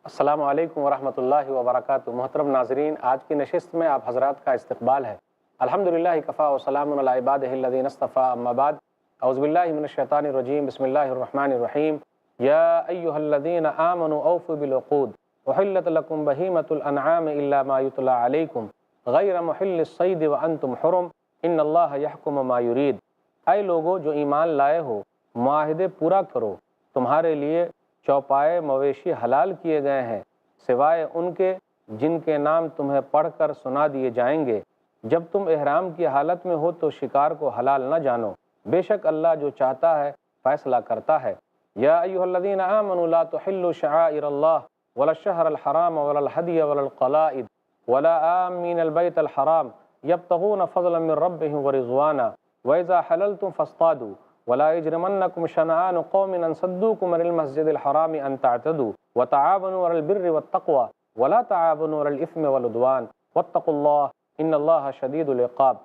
السلام علیکم ورحمۃ اللہ وبرکاتہ۔ محترم ناظرین، آج کی نشست میں آپ حضرات کا استقبال ہے۔ الحمدللہ کفا و سلام علی عبادہ الذین اصطفیٰ، اما بعد، اعوذ باللہ من الشیطان الرجیم، بسم اللہ الرحمن الرحیم۔ یا ایہا الذین آمنوا اوفوا بالعقود احلت لکم بہیمۃ الانعام الا ما یتلی علیکم غیر محل الصید وانتم حرم ان اللہ یحکم ما یرید۔ اے لوگو جو ایمان لائے ہو، معاہدے پورا کرو، تمہارے لیے چوپائے مویشی حلال کیے گئے ہیں سوائے ان کے جن کے نام تمہیں پڑھ کر سنا دیے جائیں گے۔ جب تم احرام کی حالت میں ہو تو شکار کو حلال نہ جانو، بے شک اللہ جو چاہتا ہے فیصلہ کرتا ہے۔ یا ایھا الذین آمنوا لا تحلوا شعائر اللہ ولا الشہر الحرام ولا الہدی ولا القلائد ولا آمین البیت الحرام یبتغون فضلا من ربهم ورضوانا وإذا حللتم فاصطادوا ولا يجرمنكم شنآن قوم ان صدوكم عن المسجد الحرام ان تعتدوا وتعاونوا على البر والتقوى ولا تعاونوا على الاثم والعدوان واتقوا الله ان اللہ شدید العقاب۔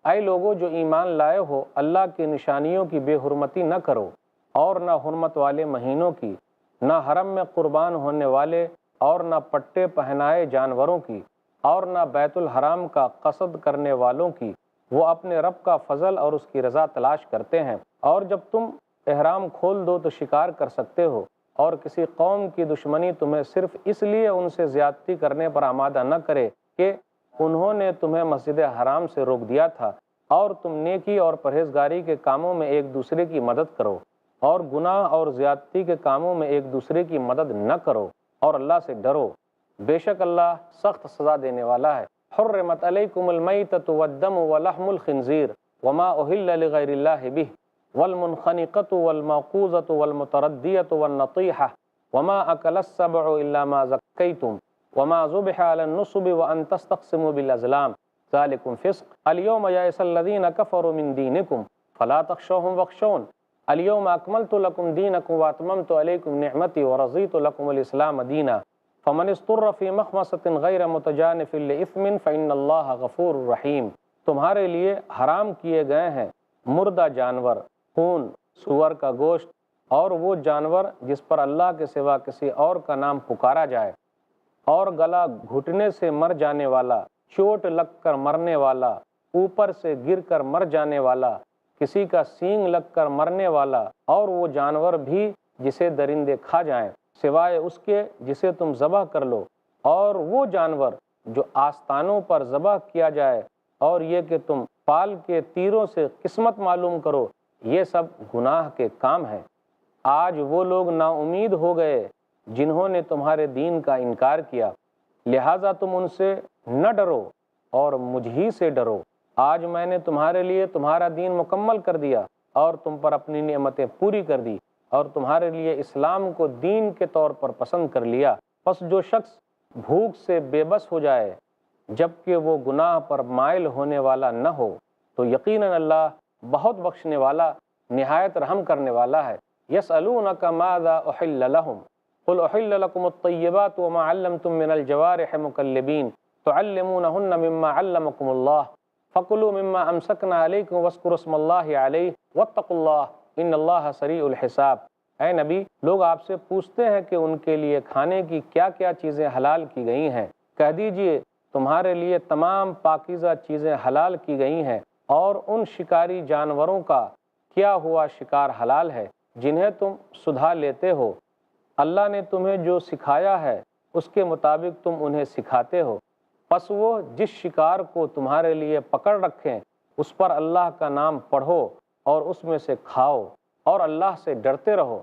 اے لوگو جو ایمان لائے ہو، اللہ کی نشانیوں کی بے حرمتی نہ کرو، اور نہ حرمت والے مہینوں کی، نہ حرم میں قربان ہونے والے، اور نہ پٹے پہنائے جانوروں کی، اور نہ بیت الحرام کا قصد کرنے والوں کی۔ وہ اپنے رب کا فضل اور اس کی رضا تلاش کرتے ہیں، اور جب تم احرام کھول دو تو شکار کر سکتے ہو، اور کسی قوم کی دشمنی تمہیں صرف اس لیے ان سے زیادتی کرنے پر آمادہ نہ کرے کہ انہوں نے تمہیں مسجد حرام سے روک دیا تھا، اور تم نیکی اور پرہیزگاری کے کاموں میں ایک دوسرے کی مدد کرو، اور گناہ اور زیادتی کے کاموں میں ایک دوسرے کی مدد نہ کرو، اور اللہ سے ڈرو، بے شک اللہ سخت سزا دینے والا ہے۔ حرمت علیکم المیتۃ والدم ولحم الخنزیر وما اہل لغیر اللہ بہ والمنخنقۃ والموقوذۃ والمتردیۃ والنطیحۃ وما اکل السبع الا ما ذکیتم وما ذبح علی النصب وان تستقسموا بالازلام ذلکم فسق۔ الیوم یئس الذین کفروا من دینکم فلا تخشوہم واخشون الیوم اکملت لکم دینکم واتممت علیکم نعمتی ورضیت لکم الاسلام دینا فمن اضطر فی مخمصۃ غیر متجانف لإثم فإن اللہ غفور رحیم۔ تمہارے لیے حرام کیے گئے ہیں مردہ جانور، خون، سور کا گوشت، اور وہ جانور جس پر اللہ کے سوا کسی اور کا نام پکارا جائے، اور گلا گھٹنے سے مر جانے والا، چوٹ لگ کر مرنے والا، اوپر سے گر کر مر جانے والا، کسی کا سینگ لگ کر مرنے والا، اور وہ جانور بھی جسے درندے کھا جائیں سوائے اس کے جسے تم ذبح کر لو، اور وہ جانور جو آستانوں پر ذبح کیا جائے، اور یہ کہ تم پال کے تیروں سے قسمت معلوم کرو، یہ سب گناہ کے کام ہیں۔ آج وہ لوگ نا امید ہو گئے جنہوں نے تمہارے دین کا انکار کیا، لہٰذا تم ان سے نہ ڈرو اور مجھ ہی سے ڈرو۔ آج میں نے تمہارے لیے تمہارا دین مکمل کر دیا اور تم پر اپنی نعمتیں پوری کر دی، اور تمہارے لیے اسلام کو دین کے طور پر پسند کر لیا۔ پس جو شخص بھوک سے بے بس ہو جائے جبکہ وہ گناہ پر مائل ہونے والا نہ ہو تو یقیناً اللہ بہت بخشنے والا، نہایت رحم کرنے والا ہے۔ یسألونک ماذا احل لہم قل احل لکم الطیبات وما علمتم من الجوارح مکلبین تعلمونہن مما علمکم اللہ فکلوا مما امسکنا علیکم واذکروا اسم اللہ علیہ واتقوا اللہ ان اللہ سریع الحساب۔ اے نبی، لوگ آپ سے پوچھتے ہیں کہ ان کے لیے کھانے کی کیا کیا چیزیں حلال کی گئی ہیں۔ کہہ دیجئے تمہارے لیے تمام پاکیزہ چیزیں حلال کی گئی ہیں، اور ان شکاری جانوروں کا کیا ہوا شکار حلال ہے جنہیں تم سدھا لیتے ہو۔ اللہ نے تمہیں جو سکھایا ہے اس کے مطابق تم انہیں سکھاتے ہو، پس وہ جس شکار کو تمہارے لیے پکڑ رکھیں اس پر اللہ کا نام پڑھو اور اس میں سے کھاؤ، اور اللہ سے ڈرتے رہو،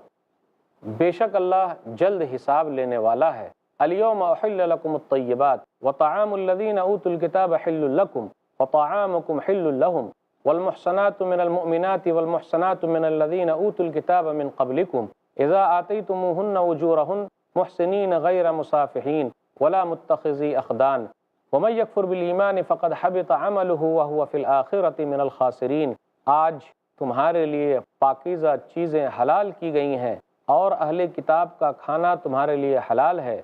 بے شک اللہ جلد حساب لینے والا ہے۔ الیوم احل لکم الطیبات وطعام الذین اوتوا الکتاب حل لکم وطعامکم حل لہم والمحصنات من المؤمنات والمحصنات من الذین اوتوا الکتاب من قبلکم اذا آتیتموہن اجورہن محسنین غیر مصافحین ولا متخذی اخدان ومن یکفر بالایمان فقد حبط عملہ وہو فی الآخرۃ من الخاسرین۔ آج تمہارے لیے پاکیزہ چیزیں حلال کی گئی ہیں، اور اہل کتاب کا کھانا تمہارے لیے حلال ہے،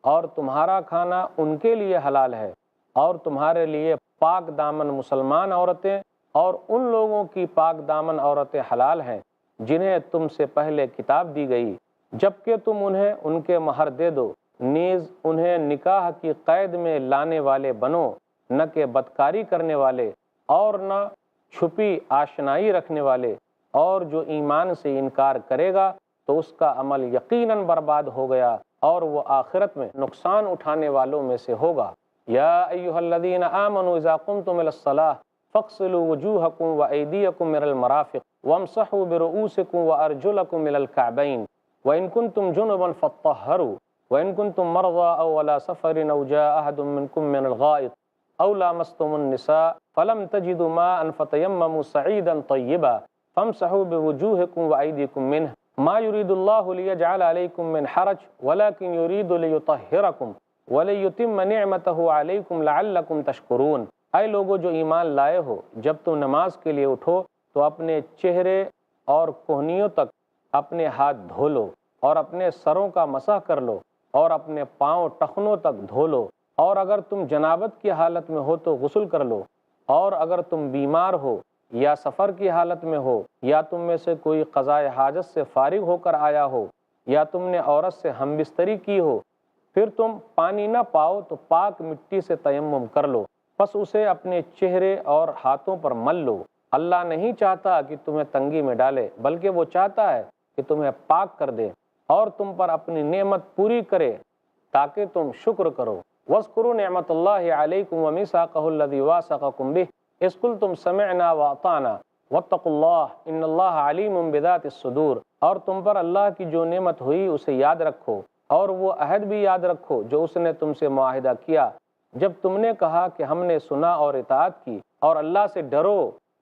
اور تمہارا کھانا ان کے لیے حلال ہے، اور تمہارے لیے پاک دامن مسلمان عورتیں اور ان لوگوں کی پاک دامن عورتیں حلال ہیں جنہیں تم سے پہلے کتاب دی گئی، جبکہ تم انہیں ان کے مہر دے دو، نیز انہیں نکاح کی قید میں لانے والے بنو، نہ کہ بدکاری کرنے والے اور نہ چھپی آشنائی رکھنے والے، اور جو ایمان سے انکار کرے گا تو اس کا عمل یقیناً برباد ہو گیا اور وہ آخرت میں نقصان اٹھانے والوں میں سے ہوگا۔ یا ایھا الذین آمنوا اذا قمتم الی الصلاۃ فاغسلوا وجوہکم وایدیکم من المرافق وامسحوا برؤوسکم وارجلکم الی الکعبین وان کنتم جنبا فاطہروا وان کنتم مرضی او علی سفر او جاء احد منکم من الغائط او لامستم النساء فلم تجدوا ماء فتیمموا صعیدا طیبا فامسحوا بوجوہکم وایدیکم منہ ما يريد الله ليجعل عليكم من حرج ولكن يريد ليطهركم وليتم نعمته عليكم لعلكم تشكرون۔ اے لوگو جو ایمان لائے ہو، جب تم نماز کے لیے اٹھو تو اپنے چہرے اور کوہنیوں تک اپنے ہاتھ دھو لو اور اپنے سروں کا مسح کر لو اور اپنے پاؤں ٹخنوں تک دھو لو، اور اگر تم جنابت کی حالت میں ہو تو غسل کر لو، اور اگر تم بیمار ہو یا سفر کی حالت میں ہو یا تم میں سے کوئی قضائے حاجت سے فارغ ہو کر آیا ہو یا تم نے عورت سے ہم بستری کی ہو، پھر تم پانی نہ پاؤ تو پاک مٹی سے تیمم کر لو، پس اسے اپنے چہرے اور ہاتھوں پر مل لو۔ اللہ نہیں چاہتا کہ تمہیں تنگی میں ڈالے، بلکہ وہ چاہتا ہے کہ تمہیں پاک کر دے اور تم پر اپنی نعمت پوری کرے تاکہ تم شکر کرو۔ وَاذْكُرُوا نِعْمَةَ اللَّهِ عَلَيْكُمْ وَمِيثَاقَهُ الَّذِي وَاثَقَكُم بِهِ اذ قلتم سمعنا واطعنا واتقوا اللہ ان اللہ علیم بذات الصدور۔ اور تم پر اللہ کی جو نعمت ہوئی اسے یاد رکھو اور وہ عہد بھی یاد رکھو جو اس نے تم سے معاہدہ کیا جب تم نے کہا کہ ہم نے سنا اور اطاعت کی، اور اللہ سے ڈرو،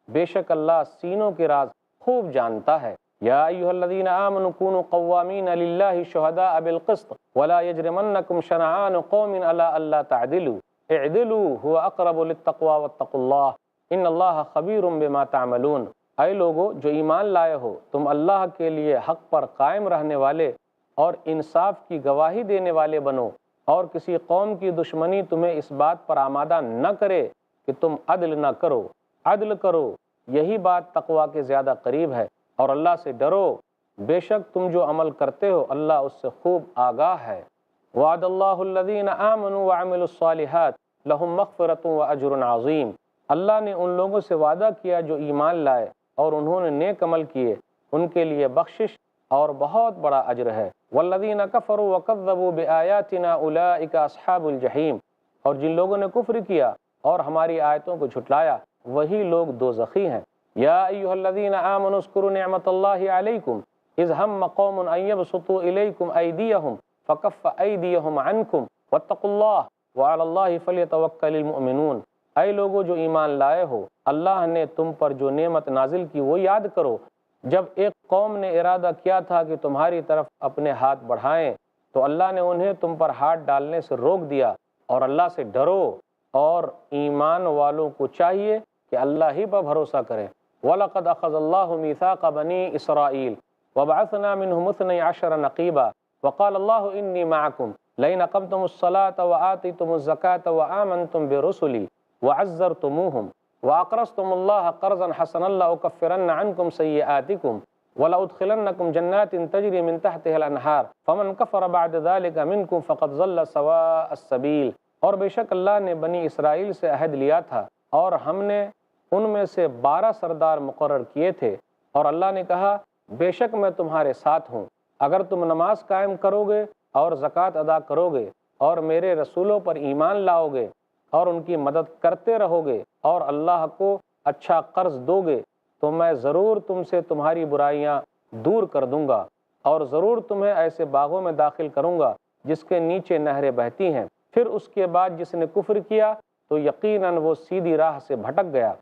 بے شک اللہ سینوں کے راز خوب جانتا ہے۔ یا ایھا الذین آمنوا کونوا قوامین للہ شہداء بالقسط ولا یجرمنکم شنآن قوم علی الا تعدلوا اعدلوا هو اقرب للتقوی واتقوا اللہ ان اللہ خبیر بما تعملون۔ اے لوگو جو ایمان لائے ہو، تم اللہ کے لیے حق پر قائم رہنے والے اور انصاف کی گواہی دینے والے بنو، اور کسی قوم کی دشمنی تمہیں اس بات پر آمادہ نہ کرے کہ تم عدل نہ کرو، عدل کرو، یہی بات تقوی کے زیادہ قریب ہے، اور اللہ سے ڈرو، بے شک تم جو عمل کرتے ہو اللہ اس سے خوب آگاہ ہے۔ وعد اللہ الذین آمنوا وعملوا الصالحات لہم مغفرۃ واجر عظیم۔ اللہ نے ان لوگوں سے وعدہ کیا جو ایمان لائے اور انہوں نے نیک عمل کیے، ان کے لیے بخشش اور بہت بڑا اجر ہے۔ والذین کفروا وکذبوا بآیاتنا اولئک اصحاب الجحیم۔ اور جن لوگوں نے کفر کیا اور ہماری آیتوں کو جھٹلایا وہی لوگ دوزخی ہیں۔ یا ایھا الذین آمنوا اذکروا نعمت اللہ علیکم اذ ہم قوم ان یبسطوا الیکم ایدیہم فکف ایدیہم عنکم واتقوا اللہ وعلی اللہ فلیتوکل المؤمنون۔ اے لوگو جو ایمان لائے ہو، اللہ نے تم پر جو نعمت نازل کی وہ یاد کرو جب ایک قوم نے ارادہ کیا تھا کہ تمہاری طرف اپنے ہاتھ بڑھائیں تو اللہ نے انہیں تم پر ہاتھ ڈالنے سے روک دیا، اور اللہ سے ڈرو، اور ایمان والوں کو چاہیے کہ اللہ ہی پر بھروسہ کریں۔ وَلَقَدْ أَخَذَ اللَّهُ مِيثَاقَ بَنِي إِسْرَائِيلَ وَبَعَثْنَا مِنْهُمُ اثْنَيْ عَشَرَ نَقِيبًا وَقَالَ اللَّهُ إِنِّي مَعَكُمْ لَئِنْ أَقَمْتُمُ الصَّلَاةَ وَآتَيْتُمُ الزَّكَاةَ وَآمَنْتُمْ بِرُسُلِي وَعَزَّرْتُمُوهُمْ وَأَقْرَضْتُمُ اللَّهَ قَرْضًا حَسَنًا لَأُكَفِّرَنَّ عَنْكُمْ سَيِّئَاتِكُمْ وَلَأُدْخِلَنَّكُمْ جَنَّاتٍ تَجْرِي مِنْ تَحْتِهَا الْأَنْهَارُ فَمَنْ كَفَرَ بَعْدَ ذَلِكَ مِنْكُمْ فَقَدْ ضَلَّ سَوَاءَ السَّبِيلِ۔ اور بے شک اللہ نے بنی اسرائیل سے عہد لیا تھا اور ہم نے ان میں سے 12 سردار مقرر کیے تھے، اور اللہ نے کہا بے شک میں تمہارے ساتھ ہوں، اگر تم نماز قائم کرو گے اور زکوٰۃ ادا کرو گے اور میرے رسولوں پر ایمان لاؤ گے اور ان کی مدد کرتے رہو گے اور اللہ کو اچھا قرض دو گے تو میں ضرور تم سے تمہاری برائیاں دور کر دوں گا، اور ضرور تمہیں ایسے باغوں میں داخل کروں گا جس کے نیچے نہریں بہتی ہیں۔ پھر اس کے بعد جس نے کفر کیا تو یقیناً وہ سیدھی راہ سے بھٹک گیا۔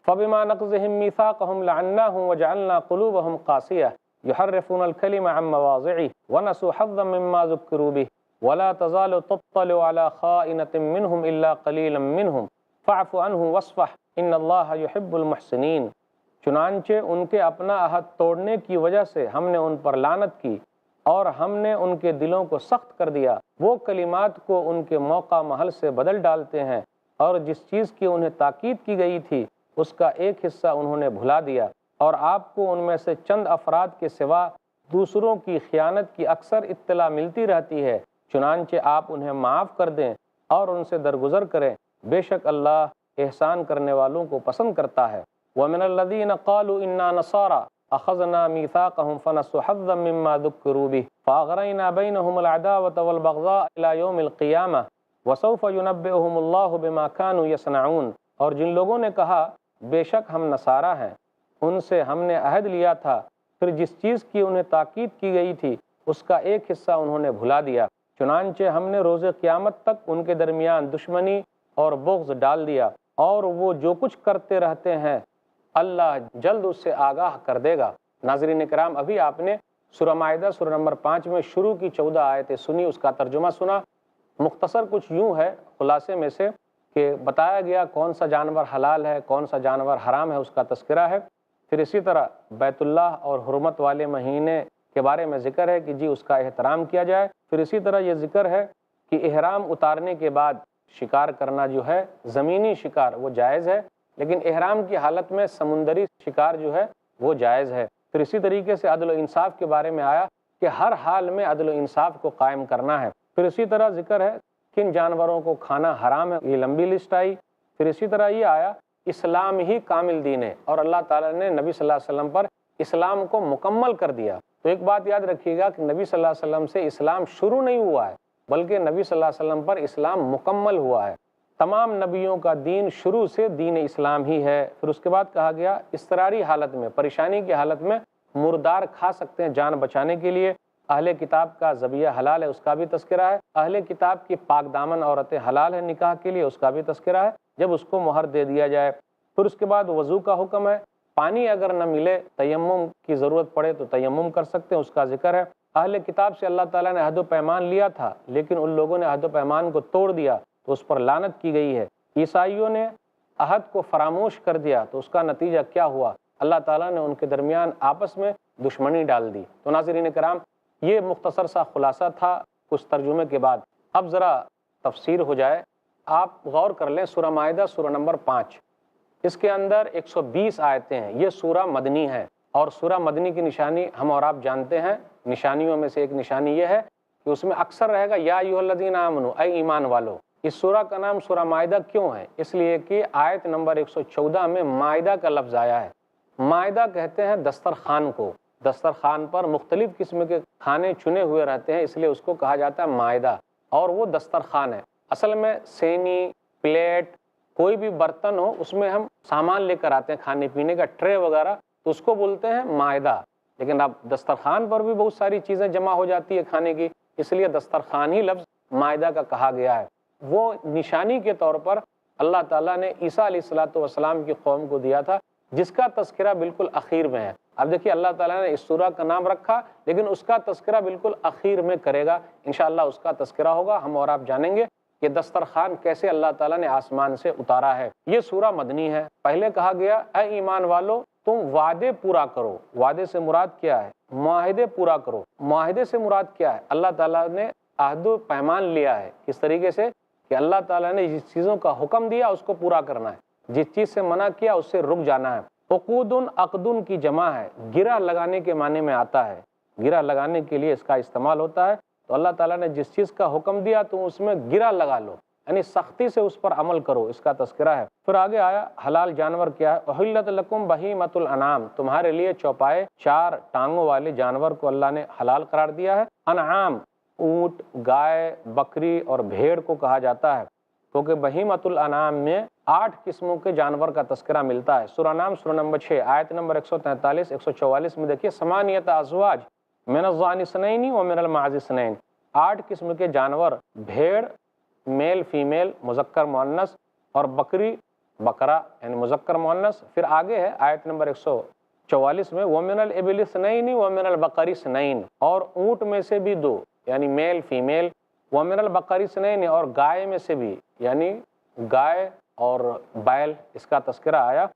فَبِمَا نَقْضِهِم مِّيثَاقَهُمْ لَعَنَّاهُمْ وَجَعَلْنَا قُلُوبَهُمْ قَاسِيَةً يُحَرِّفُونَ الْكَلِمَ عَن مَّوَاضِعِهِ وَنَسُوا حَظًّا مِّمَّا ذُكِّرُوا بِهِ وَلَا تَزَالُ تَطَّلِعُ عَلَىٰ خَائِنَةٍ مِّنْهُمْ إِلَّا قَلِيلًا مِّنْهُمْ فَاعْفُ عَنْهُمْ وَاصْفَحْ إِنَّ اللَّهَ يُحِبُّ الْمُحْسِنِينَ۔ چنانچہ ان کے اپنا عہد توڑنے کی وجہ سے ہم نے ان پر لعنت کی اور ہم نے ان کے دلوں کو سخت کر دیا، وہ کلمات کو ان کے موقع محل سے بدل ڈالتے ہیں، اور جس چیز کی انہیں تاکید کی گئی تھی اس کا ایک حصہ انہوں نے بھلا دیا، اور آپ کو ان میں سے چند افراد کے سوا دوسروں کی خیانت کی اکثر اطلاع ملتی رہتی ہے، چنانچہ آپ انہیں معاف کر دیں اور ان سے درگزر کریں، بے شک اللہ احسان کرنے والوں کو پسند کرتا ہے۔ وَمِنَ الَّذِينَ قَالُوا إِنَّا نَصَارَىٰ أَخَذْنَا مِيثَاقَهُمْ فَنَسُوا حَظًّا مِّمَّا ذُكِّرُوا بِهِ فَأَغْرَيْنَا بَيْنَهُمُ الْعَدَاوَةَ وَالْبَغْضَاءَ إِلَىٰ يَوْمِ الْقِيَامَةِ وَسَوْفَ يُنَبِّئُهُمُ اللَّهُ بِمَا كَانُوا يَصْنَعُونَ۔ اور جن لوگوں نے کہا بے شک ہم نصارہ ہیں، ان سے ہم نے عہد لیا تھا، پھر جس چیز کی انہیں تاکید کی گئی تھی اس کا ایک حصہ انہوں نے بھلا دیا، چنانچہ ہم نے روز قیامت تک ان کے درمیان دشمنی اور بغض ڈال دیا، اور وہ جو کچھ کرتے رہتے ہیں اللہ جلد اس سے آگاہ کر دے گا۔ ناظرین کرام، ابھی آپ نے سورہ مائدہ سورہ نمبر 5 میں شروع کی 14 آیتیں سنی، اس کا ترجمہ سنا۔ مختصر کچھ یوں ہے خلاصے میں سے کہ بتایا گیا کون سا جانور حلال ہے، کون سا جانور حرام ہے، اس کا تذکرہ ہے۔ پھر اسی طرح بیت اللہ اور حرمت والے مہینے کے بارے میں ذکر ہے کہ جی اس کا احترام کیا جائے۔ پھر اسی طرح یہ ذکر ہے کہ احرام اتارنے کے بعد شکار کرنا جو ہے زمینی شکار وہ جائز ہے، لیکن احرام کی حالت میں سمندری شکار جو ہے وہ جائز ہے۔ پھر اسی طریقے سے عدل و انصاف کے بارے میں آیا کہ ہر حال میں عدل و انصاف کو قائم کرنا ہے۔ پھر اسی طرح ذکر ہے کن جانوروں کو کھانا حرام ہے، یہ لمبی لسٹ آئی۔ پھر اسی طرح یہ آیا اسلام ہی کامل دین ہے، اور اللہ تعالیٰ نے نبی صلی اللہ علیہ وسلم پر اسلام کو مکمل کر دیا۔ تو ایک بات یاد رکھیے گا کہ نبی صلی اللہ علیہ وسلم سے اسلام شروع نہیں ہوا ہے، بلکہ نبی صلی اللہ علیہ وسلم پر اسلام مکمل ہوا ہے۔ تمام نبیوں کا دین شروع سے دین اسلام ہی ہے۔ پھر اس کے بعد کہا گیا اضطراری حالت میں، پریشانی کی حالت میں مردار کھا سکتے ہیں جان بچانے کے لیے۔ اہل کتاب کا ذبیحہ حلال ہے، اس کا بھی تذکرہ ہے۔ اہل کتاب کی پاک دامن عورتیں حلال ہیں نکاح کے لیے، اس کا بھی تذکرہ ہے جب اس کو مہر دے دیا جائے۔ پھر اس کے بعد وضو کا حکم ہے، پانی اگر نہ ملے تیمم کی ضرورت پڑے تو تیمم کر سکتے ہیں، اس کا ذکر ہے۔ اہل کتاب سے اللہ تعالیٰ نے عہد و پیمان لیا تھا، لیکن ان لوگوں نے عہد و پیمان کو توڑ دیا تو اس پر لعنت کی گئی ہے۔ عیسائیوں نے عہد کو فراموش کر دیا تو اس کا نتیجہ کیا ہوا؟ اللہ تعالیٰ نے ان کے درمیان آپس میں دشمنی ڈال دی۔ تو ناظرین کرام، یہ مختصر سا خلاصہ تھا کچھ ترجمے کے بعد۔ اب ذرا تفسیر ہو جائے۔ آپ غور کر لیں سورہ مائدہ سورہ نمبر 5، اس کے اندر 120 آیتیں ہیں۔ یہ سورہ مدنی ہے، اور سورہ مدنی کی نشانی ہم اور آپ جانتے ہیں، نشانیوں میں سے ایک نشانی یہ ہے کہ اس میں اکثر رہے گا یا ایھا الذین آمنو، اے ایمان والو۔ اس سورہ کا نام سورہ مائدہ کیوں ہے؟ اس لیے کہ آیت نمبر 114 میں مائدہ کا لفظ آیا ہے۔ مائدہ کہتے ہیں دسترخوان کو، دسترخوان پر مختلف قسم کے کھانے چنے ہوئے رہتے ہیں، اس لیے اس کو کہا جاتا ہے مائدہ، اور وہ دسترخوان ہے۔ اصل میں سینی، پلیٹ، کوئی بھی برتن ہو اس میں ہم سامان لے کر آتے ہیں کھانے پینے کا، ٹرے وغیرہ، تو اس کو بولتے ہیں مائدہ۔ لیکن اب دسترخوان پر بھی بہت ساری چیزیں جمع ہو جاتی ہے کھانے کی، اس لیے دسترخوان ہی لفظ مائدہ کا کہا گیا ہے۔ وہ نشانی کے طور پر اللہ تعالیٰ نے عیسیٰ علیہ السلام کی قوم کو دیا تھا، جس کا تذکرہ بالکل اخیر میں ہے۔ اب دیکھیے اللہ تعالیٰ نے اس سورہ کا نام رکھا، لیکن اس کا تذکرہ بالکل اخیر میں کرے گا، انشاءاللہ اس کا تذکرہ ہوگا، ہم اور آپ جانیں گے کہ دسترخوان کیسے اللہ تعالیٰ نے آسمان سے اتارا ہے۔ یہ سورہ مدنی ہے۔ پہلے کہا گیا اے ایمان والو تم وعدے پورا کرو۔ وعدے سے مراد کیا ہے؟ معاہدے پورا کرو۔ معاہدے سے مراد کیا ہے؟ اللہ تعالیٰ نے عہد و پیمان لیا ہے، کس طریقے سے کہ اللہ تعالیٰ نے جس چیزوں کا حکم دیا اس کو پورا کرنا ہے، جس چیز سے منع کیا اس سے رک جانا ہے۔ عقودن عقدن کی جمع ہے، گرہ لگانے کے معنی میں آتا ہے، گرہ لگانے کے لیے اس کا استعمال ہوتا ہے۔ تو اللہ تعالیٰ نے جس چیز کا حکم دیا تو اس میں گرہ لگا لو، یعنی سختی سے اس پر عمل کرو، اس کا تذکرہ ہے۔ پھر آگے آیا حلال جانور کیا ہے؟ احلت لکم بہیمۃ الانعام، تمہارے لیے چوپائے 4 ٹانگوں والے جانور کو اللہ نے حلال قرار دیا ہے۔ انعام اونٹ، گائے، بکری اور بھیڑ کو کہا جاتا ہے، کیونکہ بہیمۃ الانعام میں 8 قسموں کے جانور کا تذکرہ ملتا ہے۔ سورہ نام سورہ نمبر 6 آیت نمبر 143 144 میں دیکھیے ثمانیۃ ازواج من الضأن اثنین ومن المعز اثنین، 8 قسم کے جانور، بھیڑ میل فیمیل مذکر مؤنث، اور بکری بکرا یعنی مذکر مؤنث۔ پھر آگے ہے آیت نمبر 144 میں ومن الابل اثنین ومن البقر اثنین، اور اونٹ میں سے بھی 2 یعنی میل فیمیل، ومن البقر اثنین، اور گائے میں سے بھی یعنی گائے اور بیل، اس کا تذکرہ آیا۔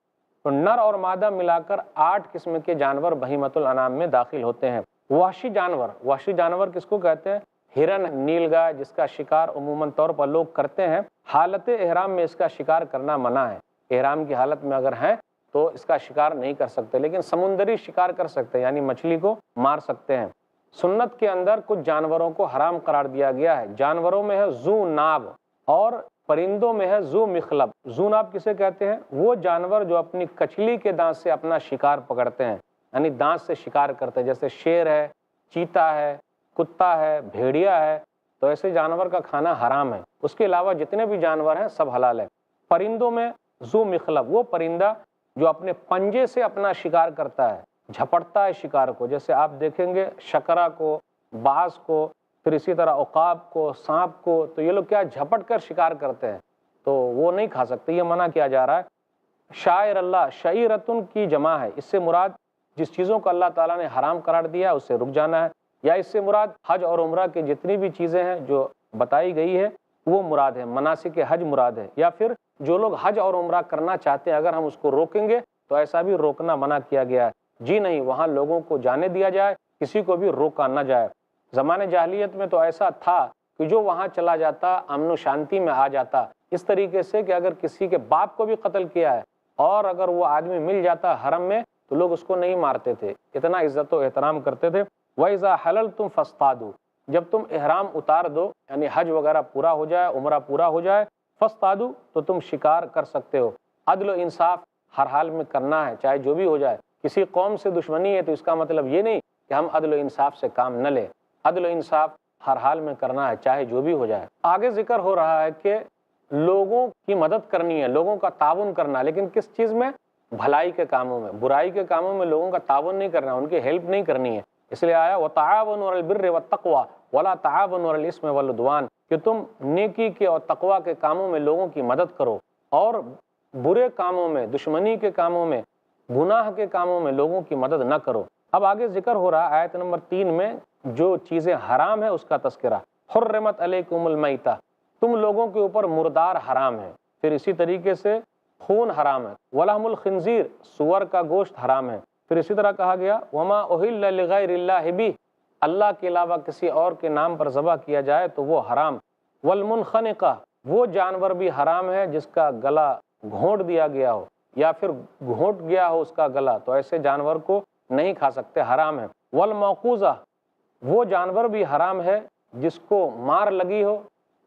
تو نر اور مادہ ملا کر 8 قسم کے جانور بہیمۃ الانعام میں داخل ہوتے ہیں۔ وحشی جانور، وحشی جانور کس کو کہتے ہیں؟ ہرن، نیل گائے، جس کا شکار عموماً طور پر لوگ کرتے ہیں۔ حالت احرام میں اس کا شکار کرنا منع ہے، احرام کی حالت میں اگر ہیں تو اس کا شکار نہیں کر سکتے، لیکن سمندری شکار کر سکتے ہیں، یعنی مچھلی کو مار سکتے ہیں۔ سنت کے اندر کچھ جانوروں کو حرام قرار دیا گیا ہے۔ جانوروں میں ہے ذو ناب اور پرندوں میں ہے ذو مخلب۔ ذو ناب کسے کہتے ہیں؟ وہ جانور جو اپنی کچلی کے دانت سے اپنا شکار پکڑتے ہیں، یعنی دانت سے شکار کرتے ہیں، جیسے شیر ہے، چیتا ہے، کتا ہے، بھیڑیا ہے، تو ایسے جانور کا کھانا حرام ہے۔ اس کے علاوہ جتنے بھی جانور ہیں سب حلال ہے۔ پرندوں میں ذو مخلب، وہ پرندہ جو اپنے پنجے سے اپنا شکار کرتا ہے، جھپٹتا ہے شکار کو، جیسے آپ دیکھیں گے شکرا کو، باز کو، پھر اسی طرح عقاب کو، سانپ کو، تو یہ لوگ کیا جھپٹ کر شکار کرتے ہیں، تو وہ نہیں کھا سکتے، یہ منع کیا جا رہا ہے۔ شاعر اللہ، شعیرتن کی جمع ہے، اس سے مراد جس چیزوں کو اللہ تعالیٰ نے حرام قرار دیا ہے اس سے رک جانا ہے، یا اس سے مراد حج اور عمرہ کی جتنی بھی چیزیں ہیں جو بتائی گئی ہے وہ مراد ہے، مناسک حج مراد ہے، یا پھر جو لوگ حج اور عمرہ کرنا چاہتے ہیں اگر ہم اس کو روکیں گے تو ایسا بھی روکنا منع کیا گیا ہے۔ جی نہیں، وہاں لوگوں کو جانے دیا جائے، کسی کو بھی روکا نہ جائے۔ زمانے جاہلیت میں تو ایسا تھا کہ جو وہاں چلا جاتا امن و شانتی میں آ جاتا، اس طریقے سے کہ اگر کسی کے باپ کو بھی قتل کیا ہے اور اگر وہ آدمی مل جاتا حرم میں تو لوگ اس کو نہیں مارتے تھے، اتنا عزت و احترام کرتے تھے۔ وَإِذَا حَلَلْتُمْ فَاصْطَادُوا، جب تم احرام اتار دو، یعنی حج وغیرہ پورا ہو جائے، عمرہ پورا ہو جائے، فَاصْطَادُوا، تو تم شکار کر سکتے ہو۔ عدل و انصاف ہر حال میں کرنا ہے، چاہے جو بھی ہو جائے۔ کسی قوم سے دشمنی ہے تو اس کا مطلب یہ نہیں کہ ہم عدل و انصاف سے کام نہ لیں، عدل و انصاف ہر حال میں کرنا ہے، چاہے جو بھی ہو جائے۔ آگے ذکر ہو رہا ہے کہ لوگوں کی مدد کرنی ہے، لوگوں کا تعاون کرنا، لیکن کس چیز میں؟ بھلائی کے کاموں میں، برائی کے کاموں میں لوگوں کا تعاون نہیں کرنا، ان کی ہیلپ نہیں کرنی ہے۔ اس لیے آیا وَتَعَاوَنُوا عَلَى الْبِرِّ وَالتَّقْوَى وَلَا تَعَاوَنُوا عَلَى الْإِثْمِ وَالْعُدْوَانِ، کہ تم نیکی کے اور تقوی کے کاموں میں لوگوں کی مدد کرو اور برے کاموں میں، دشمنی کے کاموں میں، گناہ کے کاموں میں لوگوں کی مدد نہ کرو۔ اب آگے ذکر ہو رہا آیت نمبر 3 میں جو چیزیں حرام ہیں اس کا تذکرہ۔ حرمت علیکم المیتہ، تم لوگوں کے اوپر مردار حرام ہے۔ پھر اسی طریقے سے خون حرام ہے۔ ولحم الخنزیر، سور کا گوشت حرام ہے۔ پھر اسی طرح کہا گیا وما اہل لغیر اللہ بہ، اللہ کے علاوہ کسی اور کے نام پر ذبح کیا جائے تو وہ حرام۔ والمنخنقہ، وہ جانور بھی حرام ہے جس کا گلا گھونٹ دیا گیا ہو یا پھر گھونٹ گیا ہو اس کا گلا، تو ایسے جانور کو نہیں کھا سکتے، حرام ہے۔ والموقوذہ، وہ جانور بھی حرام ہے جس کو مار لگی ہو،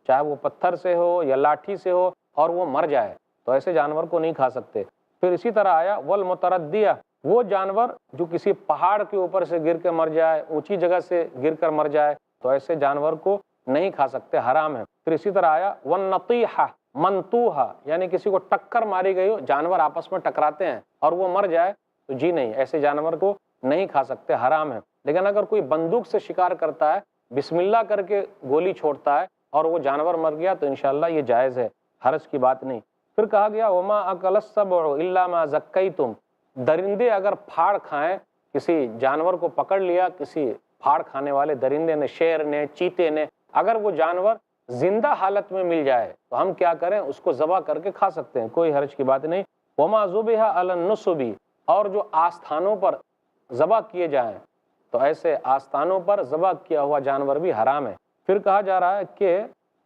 چاہے وہ پتھر سے ہو یا لاٹھی سے ہو اور وہ مر جائے، تو ایسے جانور کو نہیں کھا سکتے۔ پھر اسی طرح آیا والمتردیہ، وہ جانور جو کسی پہاڑ کے اوپر سے گر کے مر جائے، اونچی جگہ سے گر کر مر جائے، تو ایسے جانور کو نہیں کھا سکتے، حرام ہے۔ پھر اسی طرح آیا والنطیحہ، منطوحہ، یعنی کسی کو ٹکر ماری گئی ہو، جانور آپس میں ٹکراتے ہیں اور وہ مر جائے تو جی نہیں، ایسے جانور کو نہیں کھا سکتے، حرام ہے۔ لیکن اگر کوئی بندوق سے شکار کرتا ہے، بسم اللہ کر کے گولی چھوڑتا ہے اور وہ جانور مر گیا تو انشاءاللہ یہ جائز ہے، حرج کی بات نہیں۔ پھر کہا گیا وما اکل السبع الا ما زکیتم، درندے اگر پھاڑ کھائیں، کسی جانور کو پکڑ لیا، کسی پھاڑ کھانے والے درندے نے، شیر نے، چیتے نے، اگر وہ جانور زندہ حالت میں مل جائے تو ہم کیا کریں؟ اس کو ذبح کر کے کھا سکتے ہیں، کوئی حرج کی بات نہیں۔ وما ذبح علی النصب، اور جو آستھانوں پر ذبح کیے جائیں تو ایسے آستانوں پر ذبح کیا ہوا جانور بھی حرام ہے۔ پھر کہا جا رہا ہے کہ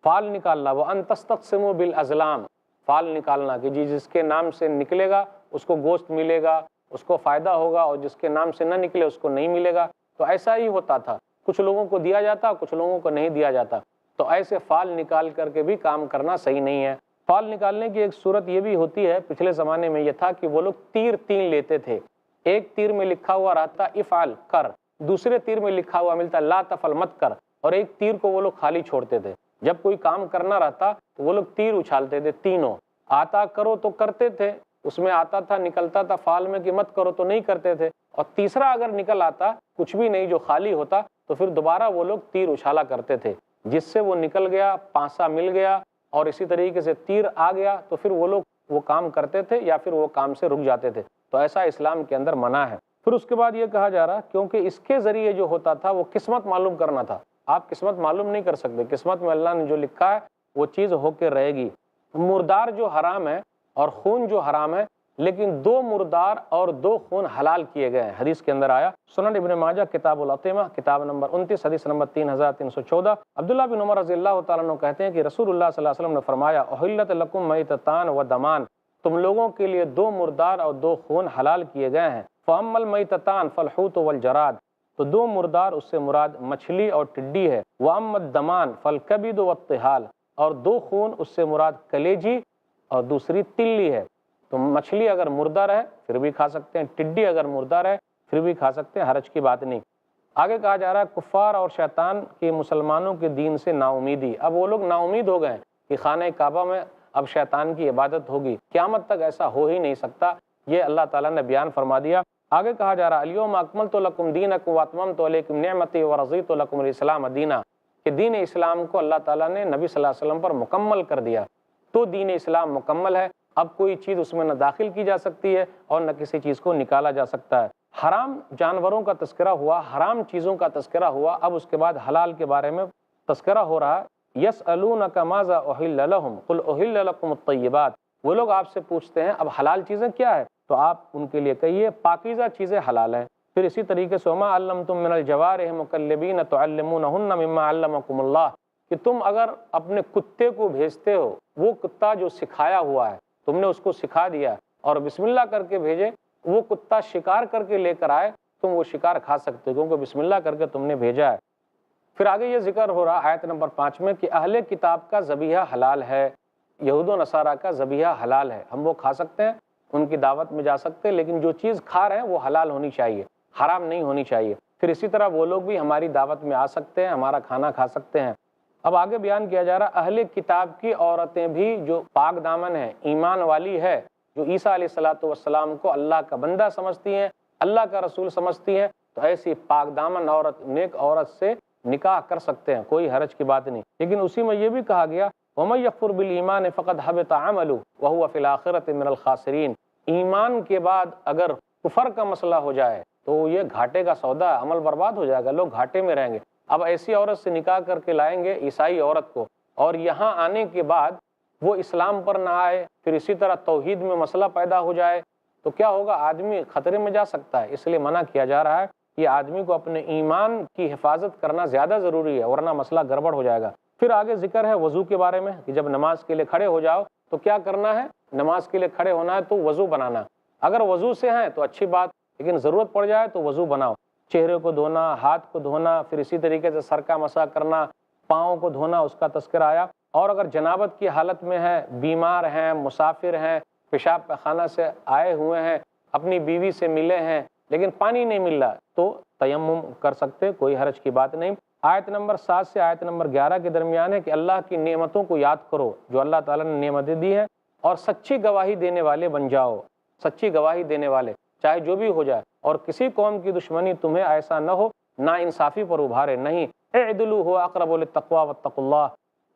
فال نکالنا، وَأَن تَسْتَقْسِمُوا بِالْأَزْلَامِ، فال نکالنا کہ جس کے نام سے نکلے گا اس کو گوشت ملے گا، اس کو فائدہ ہوگا، اور جس کے نام سے نہ نکلے اس کو نہیں ملے گا۔ تو ایسا ہی ہوتا تھا، کچھ لوگوں کو دیا جاتا، کچھ لوگوں کو نہیں دیا جاتا، تو ایسے فال نکال کر کے بھی کام کرنا صحیح نہیں ہے۔ فال نکالنے کی ایک صورت یہ بھی ہوتی ہے، پچھلے زمانے میں یہ تھا کہ وہ لوگ تیر 3 لیتے تھے، ایک تیر میں لکھا ہوا رہتا افعل کر، دوسرے تیر میں لکھا ہوا ملتا لا تفعل مت کر، اور ایک تیر کو وہ لوگ خالی چھوڑتے تھے۔ جب کوئی کام کرنا رہتا تو وہ لوگ تیر اچھالتے تھے، تینوں آتا کرو تو کرتے تھے، اس میں آتا تھا نکلتا تھا فال میں کہ مت کرو تو نہیں کرتے تھے، اور تیسرا اگر نکل آتا کچھ بھی نہیں جو خالی ہوتا تو پھر دوبارہ وہ لوگ تیر اچھالا کرتے تھے، جس سے وہ نکل گیا، پانسا مل گیا اور اسی طریقے سے تیر آ گیا تو پھر وہ لوگ وہ کام کرتے تھے یا پھر وہ کام سے رک جاتے تھے۔ تو ایسا اسلام کے اندر منع ہے۔ پھر اس کے بعد یہ کہا جا رہا کیونکہ اس کے ذریعے جو ہوتا تھا وہ قسمت معلوم کرنا تھا، آپ قسمت معلوم نہیں کر سکتے، قسمت میں اللہ نے جو لکھا ہے وہ چیز ہو کے رہے گی۔ مردار جو حرام ہے اور خون جو حرام ہے، لیکن 2 مردار اور 2 خون حلال کیے گئے ہیں۔ حدیث کے اندر آیا، سنن ابن ماجہ کتاب الاطعمہ کتاب نمبر 29 حدیث نمبر 3314، عبداللہ بن عمر رضی اللہ تعالیٰ عنہ کہتے ہیں کہ رسول اللہ صلی اللہ علیہ وسلم نے فرمایا احلت لکم میتتان و دمان، تم لوگوں کے لیے 2 مردار اور 2 خون حلال کیے گئے ہیں۔ فاما المیتتان فالحوت والجراد، تو دو مردار اس سے مراد مچھلی اور ٹڈی ہے۔ وَأَمَّا الدَّمَانُ فَالْكَبِدُ وَالطِّحَالُ، اور دو خون اس سے مراد کلیجی اور دوسری تلی ہے۔ تو مچھلی اگر مردہ رہے پھر بھی کھا سکتے ہیں، ٹڈی اگر مردہ رہے پھر بھی کھا سکتے ہیں، حرج کی بات نہیں۔ آگے کہا جا رہا ہے کفار اور شیطان کی مسلمانوں کے دین سے نا امیدی۔ اب وہ لوگ نا امید ہو گئے ہیں کہ خانہ کعبہ میں اب شیطان کی عبادت ہوگی، قیامت تک ایسا ہو ہی نہیں سکتا، یہ اللہ تعالیٰ نے بیان فرما دیا۔ آگے کہا جا رہا الیوم اکملت لکم دینکم واتممت علیکم نعمتی ورضیت لکم الاسلام دینا، کہ دین اسلام کو اللہ تعالیٰ نے نبی صلی اللہ علیہ وسلم پر مکمل کر دیا، تو دین اسلام مکمل ہے، اب کوئی چیز اس میں نہ داخل کی جا سکتی ہے اور نہ کسی چیز کو نکالا جا سکتا ہے۔ حرام جانوروں کا تذکرہ ہوا، حرام چیزوں کا تذکرہ ہوا، اب اس کے بعد حلال کے بارے میں تذکرہ ہو رہا ہے۔ یسألونک ماذا احل لہم قل احل لکم الطیبات، وہ لوگ آپ سے پوچھتے ہیں اب حلال چیزیں کیا ہے، تو آپ ان کے لیے کہیے پاکیزہ چیزیں حلال ہیں۔ پھر اسی طریقے سے وما علمتم من الجوارح مکلبین تعلمونہن مما علمکم اللہ، کہ تم اگر اپنے کتے کو بھیجتے ہو، وہ کتا جو سکھایا ہوا ہے تم نے اس کو سکھا دیا اور بسم اللہ کر کے بھیجے، وہ کتا شکار کر کے لے کر آئے، تم وہ شکار کھا سکتے ہو کیونکہ بسم اللہ کر کے تم نے بھیجا ہے۔ پھر آگے یہ ذکر ہو رہا آیت نمبر 5 میں کہ اہل کتاب کا ذبیحہ حلال ہے، یہود و نصارہ کا ذبیحہ حلال ہے، ہم وہ کھا سکتے ہیں، ان کی دعوت میں جا سکتے ہیں، لیکن جو چیز کھا رہے ہیں وہ حلال ہونی چاہیے، حرام نہیں ہونی چاہیے۔ پھر اسی طرح وہ لوگ بھی ہماری دعوت میں آ سکتے ہیں، ہمارا کھانا کھا سکتے ہیں۔ اب آگے بیان کیا جا رہا اہل کتاب کی عورتیں بھی جو پاک دامن ہیں، ایمان والی ہے، جو عیسیٰ علیہ السلام کو اللہ کا بندہ سمجھتی ہیں، اللہ کا رسول سمجھتی ہیں، تو ایسی پاک دامن عورت، نیک عورت سے نکاح کر سکتے ہیں، کوئی حرج کی بات نہیں۔ لیکن اسی میں یہ بھی کہا گیا وَمَن يَكْفُرْ بِالْإِيمَانِ فَقَدْ حَبِطَ عَمَلُهُ وَهُوَ فِي الْآخِرَةِ مِنَ الْخَاسِرِينَ، ایمان کے بعد اگر کفر کا مسئلہ ہو جائے تو یہ گھاٹے کا سودا ہے، عمل برباد ہو جائے گا، لوگ گھاٹے میں رہیں گے۔ اب ایسی عورت سے نکاح کر کے لائیں گے عیسائی عورت کو، اور یہاں آنے کے بعد وہ اسلام پر نہ آئے، پھر اسی طرح توحید میں مسئلہ پیدا ہو جائے تو کیا ہوگا، آدمی خطرے میں جا سکتا ہے۔ اس لیے منع کیا جا رہا ہے کہ آدمی کو اپنے ایمان کی حفاظت کرنا زیادہ ضروری ہے، ورنہ مسئلہ گڑبڑ ہو جائے گا۔ پھر آگے ذکر ہے وضو کے بارے میں کہ جب نماز کے لیے کھڑے ہو جاؤ تو کیا کرنا ہے، نماز کے لیے کھڑے ہونا ہے تو وضو بنانا، اگر وضو سے ہیں تو اچھی بات، لیکن ضرورت پڑ جائے تو وضو بناؤ، چہرے کو دھونا، ہاتھ کو دھونا، پھر اسی طریقے سے سر کا مسح کرنا، پاؤں کو دھونا، اس کا تذکرہ آیا۔ اور اگر جنابت کی حالت میں ہے، بیمار ہیں، مسافر ہیں، پیشاب پخانہ سے آئے ہوئے ہیں، اپنی بیوی سے ملے ہیں لیکن پانی نہیں مل رہا تو تیمم کر سکتے، کوئی حرج کی بات نہیں۔ آیت نمبر 7 سے آیت نمبر 11 کے درمیان ہے کہ اللہ کی نعمتوں کو یاد کرو جو اللہ تعالیٰ نے نعمتیں دی ہیں، اور سچی گواہی دینے والے بن جاؤ، سچی گواہی دینے والے چاہے جو بھی ہو جائے، اور کسی قوم کی دشمنی تمہیں ایسا نہ ہو نا انصافی پر ابھارے، نہیں، اعدلوا هو اقرب للتقوی واتقوا اللہ،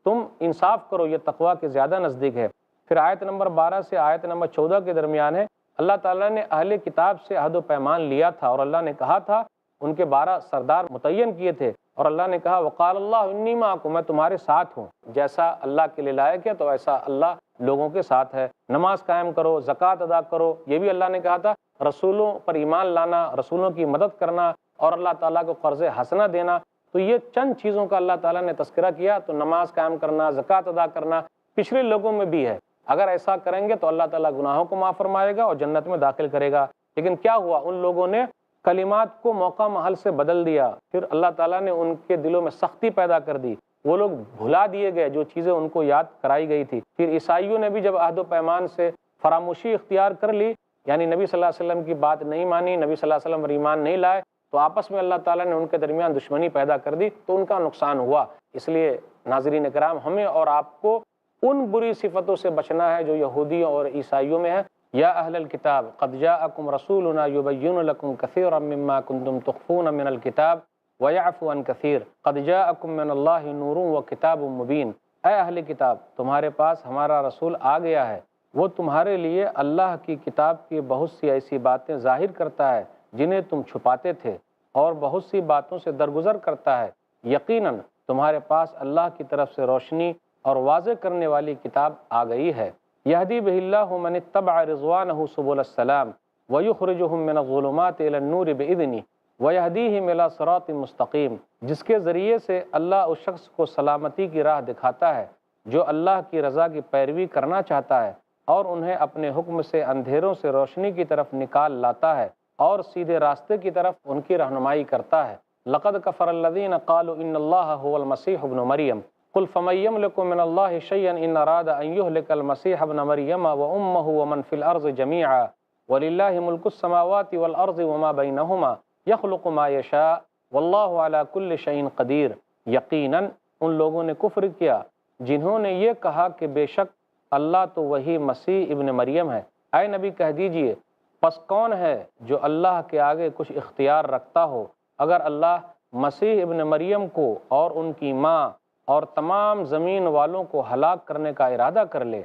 تم انصاف کرو، یہ تقوی کے زیادہ نزدیک ہے۔ پھر آیت نمبر 12 سے آیت نمبر 14 کے درمیان ہے اللہ تعالیٰ نے اہل کتاب سے عہد و پیمان لیا تھا، اور اللہ نے کہا تھا، ان کے 12 سردار متعین کیے تھے، اور اللہ نے کہا وقال اللہ انی معکم، میں تمہارے ساتھ ہوں، جیسا اللہ کے لیے لائق ہے تو ایسا اللہ لوگوں کے ساتھ ہے۔ نماز قائم کرو، زکوٰۃ ادا کرو، یہ بھی اللہ نے کہا تھا۔ رسولوں پر ایمان لانا، رسولوں کی مدد کرنا، اور اللہ تعالیٰ کو قرض حسنہ دینا، تو یہ چند چیزوں کا اللہ تعالیٰ نے تذکرہ کیا۔ تو نماز قائم کرنا، زکوٰۃ ادا کرنا پچھلے لوگوں میں بھی ہے، اگر ایسا کریں گے تو اللہ تعالیٰ گناہوں کو معاف فرمائے گا اور جنت میں داخل کرے گا۔ لیکن کیا ہوا، ان لوگوں نے کلمات کو موقع محل سے بدل دیا، پھر اللہ تعالیٰ نے ان کے دلوں میں سختی پیدا کر دی، وہ لوگ بھلا دیے گئے جو چیزیں ان کو یاد کرائی گئی تھی۔ پھر عیسائیوں نے بھی جب عہد و پیمان سے فراموشی اختیار کر لی، یعنی نبی صلی اللہ علیہ وسلم کی بات نہیں مانی، نبی صلی اللہ علیہ وسلم پر ایمان نہیں لائے، تو آپس میں اللہ تعالیٰ نے ان کے درمیان دشمنی پیدا کر دی، تو ان کا نقصان ہوا۔ اس لیے ناظرین کرام، ہمیں اور آپ کو ان بری صفتوں سے بچنا ہے جو یہودیوں اور عیسائیوں میں ہے۔ یا اہل الکتاب قد جاءکم رسولنا یبین لکم کثیرا مما کنتم تخفون من الکتاب ویعفو عن کثیر قد جاءکم من اللہ نور وکتاب مبین، اے اہل کتاب، تمہارے پاس ہمارا رسول آ گیا ہے، وہ تمہارے لیے اللہ کی کتاب کی بہت سی ایسی باتیں ظاہر کرتا ہے جنہیں تم چھپاتے تھے، اور بہت سی باتوں سے درگزر کرتا ہے، یقیناً تمہارے پاس اللہ کی طرف سے روشنی اور واضح کرنے والی کتاب آ گئی ہے۔ یہدی بہ اللہ من اتبع رضوانہ سبل السلام ویخرجہم من الظلمات الی النور بإذنہ ویہدیہم الی صراط مستقیم، جس کے ذریعے سے اللہ اس شخص کو سلامتی کی راہ دکھاتا ہے جو اللہ کی رضا کی پیروی کرنا چاہتا ہے، اور انہیں اپنے حکم سے اندھیروں سے روشنی کی طرف نکال لاتا ہے، اور سیدھے راستے کی طرف ان کی رہنمائی کرتا ہے۔ لقد کفر الذین قالوا ان اللہ هو المسیح ابن مریم قل فمن یملک من اللہ شیئا ان اراد ان یہلک المسیح ابن مریم وامہ ومن فی الارض جمیعا وللہ ملک السماوات والارض وما بینہما یخلق ما یشاء واللہ علی کل شیء قدیر۔ یقیناً ان لوگوں نے کفر کیا جنہوں نے یہ کہا کہ بے شک اللہ تو وہی مسیح ابن مریم ہے۔ اے نبی کہہ دیجئے پس کون ہے جو اللہ کے آگے کچھ اختیار رکھتا ہو؟ اگر اللہ مسیح ابن مریم کو اور ان کی ماں اور تمام زمین والوں کو ہلاک کرنے کا ارادہ کر لے،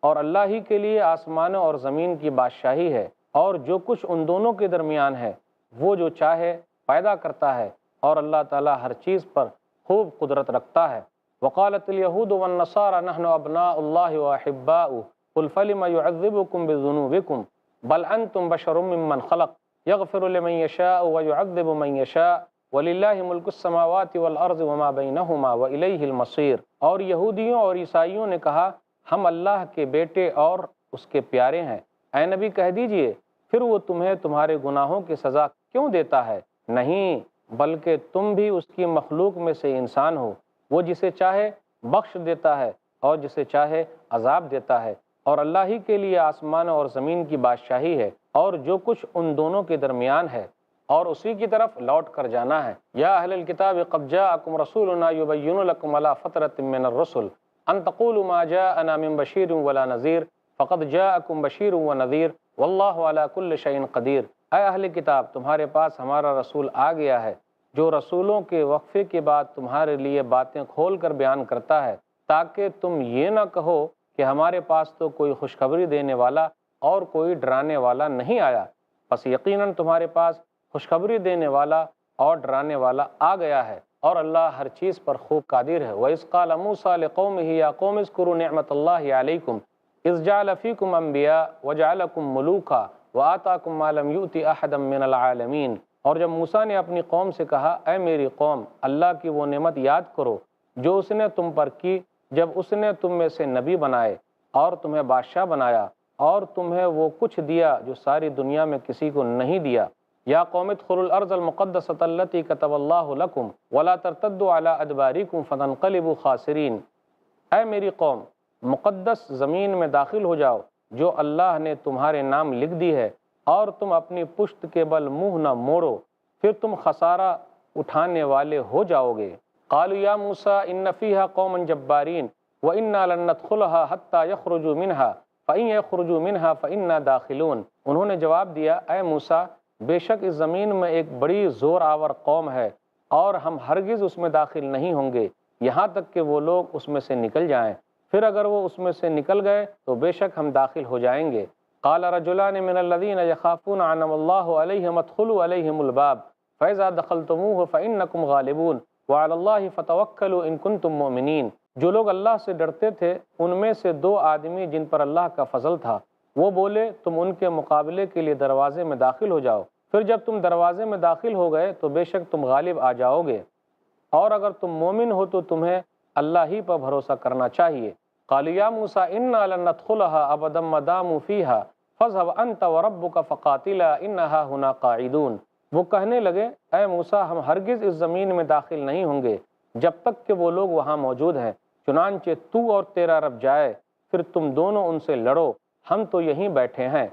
اور اللہ ہی کے لیے آسمانوں اور زمین کی بادشاہی ہے، اور جو کچھ ان دونوں کے درمیان ہے، وہ جو چاہے پیدا کرتا ہے، اور اللہ تعالیٰ ہر چیز پر خوب قدرت رکھتا ہے۔ وقالت الیہود والنصارى نحن ابناء اللہ واحباؤہ قل فلم یعذبکم بذنوبکم بل انتم بشر ممن خلق یغفر لمن یشاء ویعذب من یشاء وللہ ملک السماوات والارض وما بینہما والیہ المصیر۔ اور یہودیوں اور عیسائیوں نے کہا ہم اللہ کے بیٹے اور اس کے پیارے ہیں۔ اے نبی کہہ دیجئے پھر وہ تمہیں تمہارے گناہوں کی سزا کیوں دیتا ہے؟ نہیں، بلکہ تم بھی اس کی مخلوق میں سے انسان ہو۔ وہ جسے چاہے بخش دیتا ہے اور جسے چاہے عذاب دیتا ہے، اور اللہ ہی کے لیے آسمان اور زمین کی بادشاہی ہے اور جو کچھ ان دونوں کے درمیان ہے، اور اسی کی طرف لوٹ کر جانا ہے۔ یا اہل الکتاب قد جاءکم رسولنا یبین لکم علی فترۃ من الرسل ان تقولوا ما جاءنا من بشیر ولا نذیر فقد جاءکم بشیر ونذیر واللہ علی کل شیء قدیر۔ اے اہل کتاب تمہارے پاس ہمارا رسول آ گیا ہے جو رسولوں کے وقفے کے بعد تمہارے لیے باتیں کھول کر بیان کرتا ہے، تاکہ تم یہ نہ کہو کہ ہمارے پاس تو کوئی خوشخبری دینے والا اور کوئی ڈرانے والا نہیں آیا، پس یقیناً تمہارے پاس خوشخبری دینے والا اور ڈرانے والا آ گیا ہے، اور اللہ ہر چیز پر خوب قادر ہے۔ وَإِذْ قَالَ مُوسَىٰ لِقَوْمِهِ يَا قَوْمِ اذْكُرُوا نِعْمَةَ اللَّهِ عَلَيْكُمْ إِذْ جَعَلَ فِيكُمْ أَنْبِيَاءَ وَجَعَلَكُمْ مُلُوكًا وَآتَاكُمْ مَا لَمْ يُؤْتِ أَحَدًا مِّنَ الْعَالَمِينَ۔ اور جب موسیٰ نے اپنی قوم سے کہا اے میری قوم اللہ کی وہ نعمت یاد کرو جو اس نے تم پر کی جب اس نے تم میں سے نبی بنائے اور تمہیں بادشاہ بنایا اور تمہیں وہ کچھ دیا جو ساری دنیا میں کسی کو نہیں دیا۔ یا قوم ادخلوا الارض المقدسۃ التي كتب اللہ لکم ولا ترتدوا علی ادبارکم فتنقلبوا خاسرین۔ اے میری قوم مقدس زمین میں داخل ہو جاؤ جو اللہ نے تمہارے نام لکھ دی ہے، اور تم اپنی پشت کے بل منہ نہ موڑو، پھر تم خسارہ اٹھانے والے ہو جاؤ گے۔ قالوا یا موسیٰ ان فیہا قوما جبارین وَإِنَّا لَن نَدْخُلَهَا حَتَّى يَخْرُجُوا مِنْهَا فَإِن يَخْرُجُوا مِنْهَا فَإِنَّا دَاخِلُونَ۔ انہوں نے جواب دیا اے موسیٰ بے شک اس زمین میں ایک بڑی زور آور قوم ہے اور ہم ہرگز اس میں داخل نہیں ہوں گے یہاں تک کہ وہ لوگ اس میں سے نکل جائیں، پھر اگر وہ اس میں سے نکل گئے تو بے شک ہم داخل ہو جائیں گے۔ قال رجلان من الذين يخافون انعم الله عليهم ادخلوا عليهم الباب فاذا دخلتموه فانكم غالبون وعلى الله فتوكلوا ان كنتم مؤمنين۔ جو لوگ اللہ سے ڈرتے تھے ان میں سے دو آدمی جن پر اللہ کا فضل تھا وہ بولے تم ان کے مقابلے کے لیے دروازے میں داخل ہو جاؤ، پھر جب تم دروازے میں داخل ہو گئے تو بے شک تم غالب آ جاؤ گے، اور اگر تم مومن ہو تو تمہیں اللہ ہی پر بھروسہ کرنا چاہیے۔ قالوا یا موسیٰ انا لن ندخلها ابدا ما داموا فیہا فاذهب انت وربك فقاتلا انها هنا قاعدون۔ وہ کہنے لگے اے موسیٰ ہم ہرگز اس زمین میں داخل نہیں ہوں گے جب تک کہ وہ لوگ وہاں موجود ہیں، چنانچہ تو اور تیرا رب جائے پھر تم دونوں ان سے لڑو، ہم تو یہیں بیٹھے ہیں۔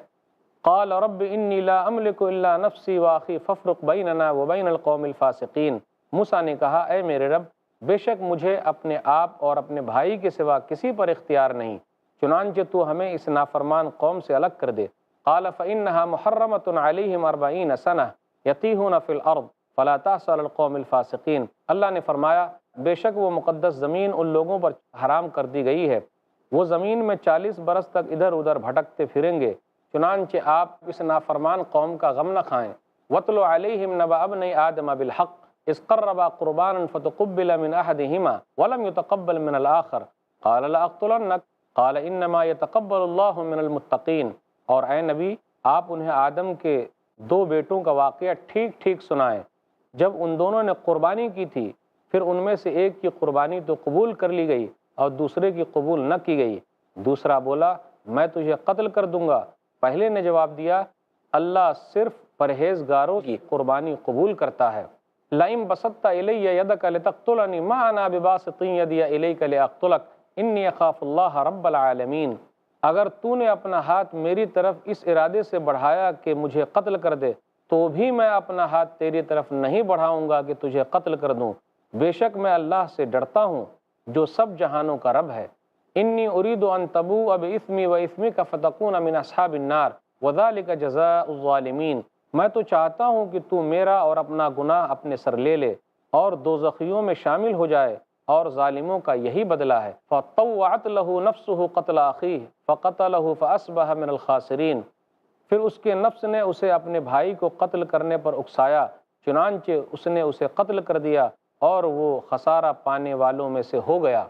قال رب انی لا املک الا نفسی واخی فافرق بیننا وبین القوم الفاسقین۔ موسیٰ نے کہا اے میرے رب بے شک مجھے اپنے آپ اور اپنے بھائی کے سوا کسی پر اختیار نہیں، چنانچہ تو ہمیں اس نافرمان قوم سے الگ کر دے۔ قال فإنها محرمة علیہم 40 سنہ یتیہون فی الارض فلا تأس علی القوم الفاسقین۔ اللہ نے فرمایا بے شک وہ مقدس زمین ان لوگوں پر حرام کر دی گئی ہے، وہ زمین میں 40 برس تک ادھر ادھر بھٹکتے پھریں گے، چنانچہ آپ اس نافرمان قوم کا غم نہ کھائیں۔ وَاتْلُ عَلَيْهِمْ نَبَأَ ابْنَيْ آدَمَ بِالْحَقِّ إِذْ قَرَّبَا قُرْبَانًا فَتُقُبِّلَ مِنْ أَحَدِهِمَا وَلَمْ يُتَقَبَّلْ مِنَ الْآخَرِ قَالَ لَأَقْتُلَنَّكَ قَالَ إِنَّمَا يَتَقَبَّلُ اللَّهُ مِنَ الْمُتَّقِينَ۔ اور اے نبی آپ انہیں آدم کے 2 بیٹوں کا واقعہ ٹھیک ٹھیک سنائیں۔ جب ان دونوں نے قربانی کی تھی پھر ان میں سے ایک کی قربانی تو قبول کر لی گئی اور دوسرے کی قبول نہ کی گئی، دوسرا بولا میں تجھے قتل کر دوں گا۔ پہلے نے جواب دیا اللہ صرف پرہیزگاروں کی قربانی قبول کرتا ہے۔ لئن بسطت الی یدک لتقتلنی ما انا بباسط یدی الیک لاقتلک انی اخاف اللہ رب العالمین۔ اگر تو نے اپنا ہاتھ میری طرف اس ارادے سے بڑھایا کہ مجھے قتل کر دے تو بھی میں اپنا ہاتھ تیری طرف نہیں بڑھاؤں گا کہ تجھے قتل کر دوں، بے شک میں اللہ سے ڈرتا ہوں جو سب جہانوں کا رب ہے۔ انی ارید ان تبوء باسمی واسمک فتکون من اصحاب النار وذلک جزاء الظالمین۔ میں تو چاہتا ہوں کہ تو میرا اور اپنا گناہ اپنے سر لے لے اور دوزخیوں میں شامل ہو جائے، اور ظالموں کا یہی بدلہ ہے۔ فطوعت له نفسه قتل اخیہ فقتله فاصبح من الخاسرین۔ پھر اس کے نفس نے اسے اپنے بھائی کو قتل کرنے پر اکسایا، چنانچہ اس نے اسے قتل کر دیا اور وہ خسارہ پانے والوں میں سے ہو گیا۔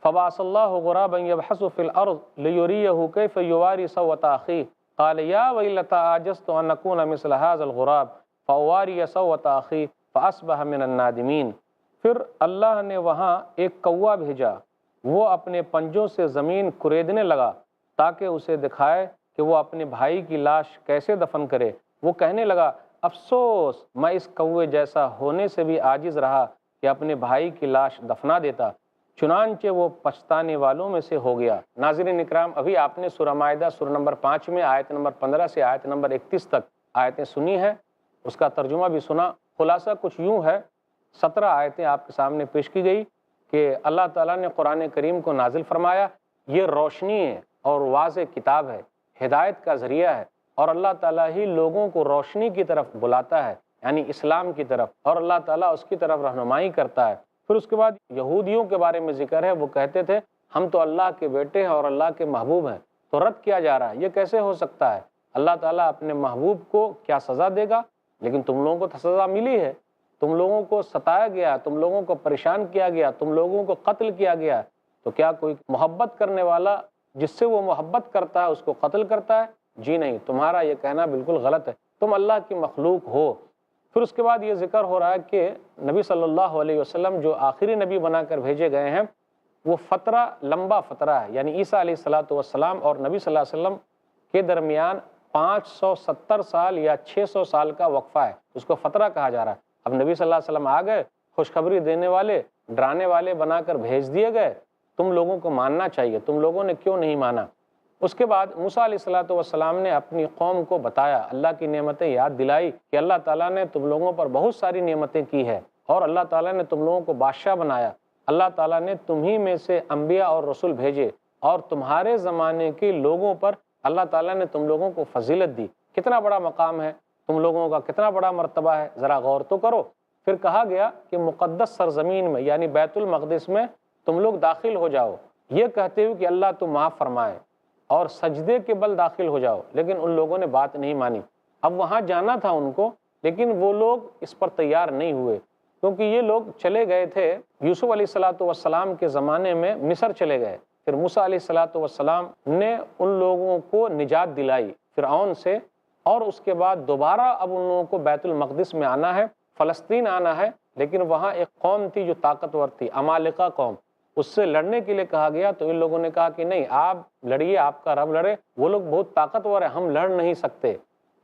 فبعث اللہ غرابا یبحث فی الارض لیریہ کیف یواری سوءۃ اخیہ قال یا ویلتی عجزت ان اکون مثل هذا الغراب فاواری سوءۃ اخی فاصبح من النادمین۔ پھر اللہ نے وہاں ایک کوا بھیجا، وہ اپنے پنجوں سے زمین کریدنے لگا تاکہ اسے دکھائے کہ وہ اپنے بھائی کی لاش کیسے دفن کرے۔ وہ کہنے لگا افسوس، میں اس کوے جیسا ہونے سے بھی عاجز رہا کہ اپنے بھائی کی لاش دفنا دیتا، چنانچہ وہ پچھتانے والوں میں سے ہو گیا۔ ناظرین اکرام، ابھی آپ نے سورہ مائدہ سورہ نمبر 5 میں آیت نمبر 15 سے آیت نمبر 31 تک آیتیں سنی ہیں، اس کا ترجمہ بھی سنا۔ خلاصہ کچھ یوں ہے، 17 آیتیں آپ کے سامنے پیش کی گئی کہ اللہ تعالیٰ نے قرآن کریم کو نازل فرمایا، یہ روشنی ہے اور واضح کتاب ہے، ہدایت کا ذریعہ ہے، اور اللہ تعالیٰ ہی لوگوں کو روشنی کی طرف بلاتا ہے، یعنی اسلام کی طرف، اور اللہ تعالیٰ اس کی طرف رہنمائی کرتا ہے۔ پھر اس کے بعد یہودیوں کے بارے میں ذکر ہے، وہ کہتے تھے ہم تو اللہ کے بیٹے ہیں اور اللہ کے محبوب ہیں، تو رد کیا جا رہا ہے، یہ کیسے ہو سکتا ہے؟ اللہ تعالیٰ اپنے محبوب کو کیا سزا دے گا؟ لیکن تم لوگوں کو تو سزا ملی ہے، تم لوگوں کو ستایا گیا، تم لوگوں کو پریشان کیا گیا، تم لوگوں کو قتل کیا گیا، تو کیا کوئی محبت کرنے والا جس سے وہ محبت کرتا ہے اس کو قتل کرتا ہے؟ جی نہیں، تمہارا یہ کہنا بالکل غلط ہے، تم اللہ کی مخلوق ہو۔ پھر اس کے بعد یہ ذکر ہو رہا ہے کہ نبی صلی اللہ علیہ وسلم جو آخری نبی بنا کر بھیجے گئے ہیں، وہ فترہ لمبا فترہ ہے، یعنی عیسیٰ علیہ السلام اور نبی صلی اللہ علیہ وسلم کے درمیان 570 سال یا 600 سال کا وقفہ ہے، اس کو فترہ کہا جا رہا ہے۔ اب نبی صلی اللہ علیہ وسلم آ گئے، خوشخبری دینے والے، ڈرانے والے بنا کر بھیج دیے گئے، تم لوگوں کو ماننا چاہیے، تم لوگوں نے کیوں نہیں مانا؟ اس کے بعد موسیٰ علیہ السلام نے اپنی قوم کو بتایا، اللہ کی نعمتیں یاد دلائی کہ اللہ تعالیٰ نے تم لوگوں پر بہت ساری نعمتیں کی ہے، اور اللہ تعالیٰ نے تم لوگوں کو بادشاہ بنایا، اللہ تعالیٰ نے تمہیں میں سے انبیاء اور رسول بھیجے، اور تمہارے زمانے کے لوگوں پر اللہ تعالیٰ نے تم لوگوں کو فضیلت دی۔ کتنا بڑا مقام ہے تم لوگوں کا، کتنا بڑا مرتبہ ہے، ذرا غور تو کرو۔ پھر کہا گیا کہ مقدس سرزمین میں یعنی بیت المقدس میں تم لوگ داخل ہو جاؤ، یہ کہتے ہو کہ اللہ تو معاف فرمائے، اور سجدے کے بل داخل ہو جاؤ، لیکن ان لوگوں نے بات نہیں مانی۔ اب وہاں جانا تھا ان کو، لیکن وہ لوگ اس پر تیار نہیں ہوئے، کیونکہ یہ لوگ چلے گئے تھے یوسف علیہ السلام کے زمانے میں مصر چلے گئے، پھر موسیٰ علیہ السلام نے ان لوگوں کو نجات دلائی فرعون سے، اور اس کے بعد دوبارہ اب ان لوگوں کو بیت المقدس میں آنا ہے، فلسطین آنا ہے، لیکن وہاں ایک قوم تھی جو طاقتور تھی، عمالقہ قوم، اس سے لڑنے کے لیے کہا گیا، تو ان لوگوں نے کہا کہ نہیں، آپ لڑیے، آپ کا رب لڑے، وہ لوگ بہت طاقتور ہیں، ہم لڑ نہیں سکتے۔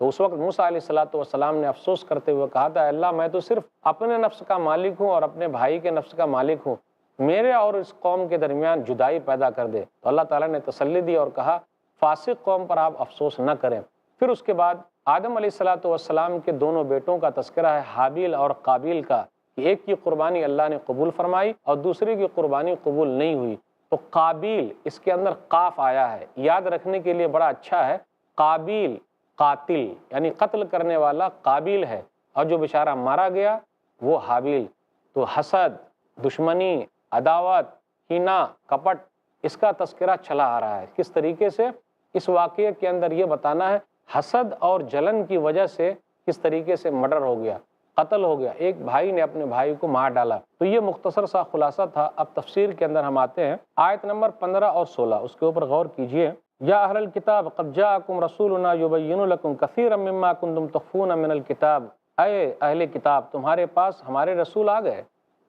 تو اس وقت موسیٰ علیہ السلام نے افسوس کرتے ہوئے کہا تھا، اللہ میں تو صرف اپنے نفس کا مالک ہوں اور اپنے بھائی کے نفس کا مالک ہوں، میرے اور اس قوم کے درمیان جدائی پیدا کر دے۔ تو اللہ تعالیٰ نے تسلی دی اور کہا فاسق قوم پر آپ افسوس نہ کریں۔ پھر اس کے بعد آدم علیہ السلام کے دونوں بیٹوں کا تذکرہ ہے، حابیل اور قابیل کا، کہ ایک کی قربانی اللہ نے قبول فرمائی اور دوسری کی قربانی قبول نہیں ہوئی۔ تو قابیل، اس کے اندر قاف آیا ہے، یاد رکھنے کے لیے بڑا اچھا ہے، قابیل قاتل یعنی قتل کرنے والا قابیل ہے، اور جو بیچارہ مارا گیا وہ حابیل۔ تو حسد، دشمنی، عداوت، کینہ، کپٹ، اس کا تذکرہ چلا آ رہا ہے۔ کس طریقے سے اس واقعے کے اندر یہ بتانا ہے، حسد اور جلن کی وجہ سے کس طریقے سے مرڈر ہو گیا، قتل ہو گیا، ایک بھائی نے اپنے بھائی کو مار ڈالا۔ تو یہ مختصر سا خلاصہ تھا۔ اب تفسیر کے اندر ہم آتے ہیں، آیت نمبر 15 اور 16، اس کے اوپر غور کیجئے۔ یا اہل الکتاب قد جاءکم رسولنا یبین لکم کثیرا مما کنتم تخفون من الکتاب، اے اہل کتاب تمہارے پاس ہمارے رسول آ گئے،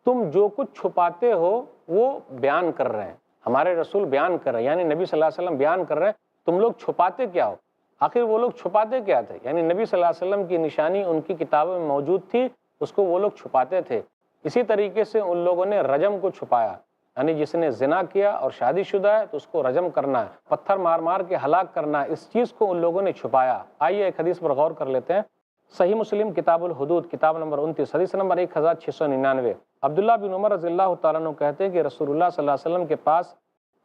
تم جو کچھ چھپاتے ہو وہ بیان کر رہے ہیں، ہمارے رسول بیان کر رہے ہیں، یعنی نبی صلی اللہ علیہ وسلم بیان کر رہے ہیں، تم لوگ چھپاتے کیا ہو؟ آخر وہ لوگ چھپاتے کیا تھے؟ یعنی نبی صلی اللہ علیہ وسلم کی نشانی ان کی کتابوں میں موجود تھی، اس کو وہ لوگ چھپاتے تھے۔ اسی طریقے سے ان لوگوں نے رجم کو چھپایا، یعنی جس نے زنا کیا اور شادی شدہ ہے تو اس کو رجم کرنا ہے، پتھر مار مار کے ہلاک کرنا ہے، اس چیز کو ان لوگوں نے چھپایا۔ آئیے ایک حدیث پر غور کر لیتے ہیں۔ صحیح مسلم کتاب الحدود کتاب نمبر 29 حدیث نمبر 1699، عبداللہ بن عمر رضی اللہ تعالیٰ عنہ کہتے ہیں کہ رسول اللہ صلی اللہ علیہ وسلم کے پاس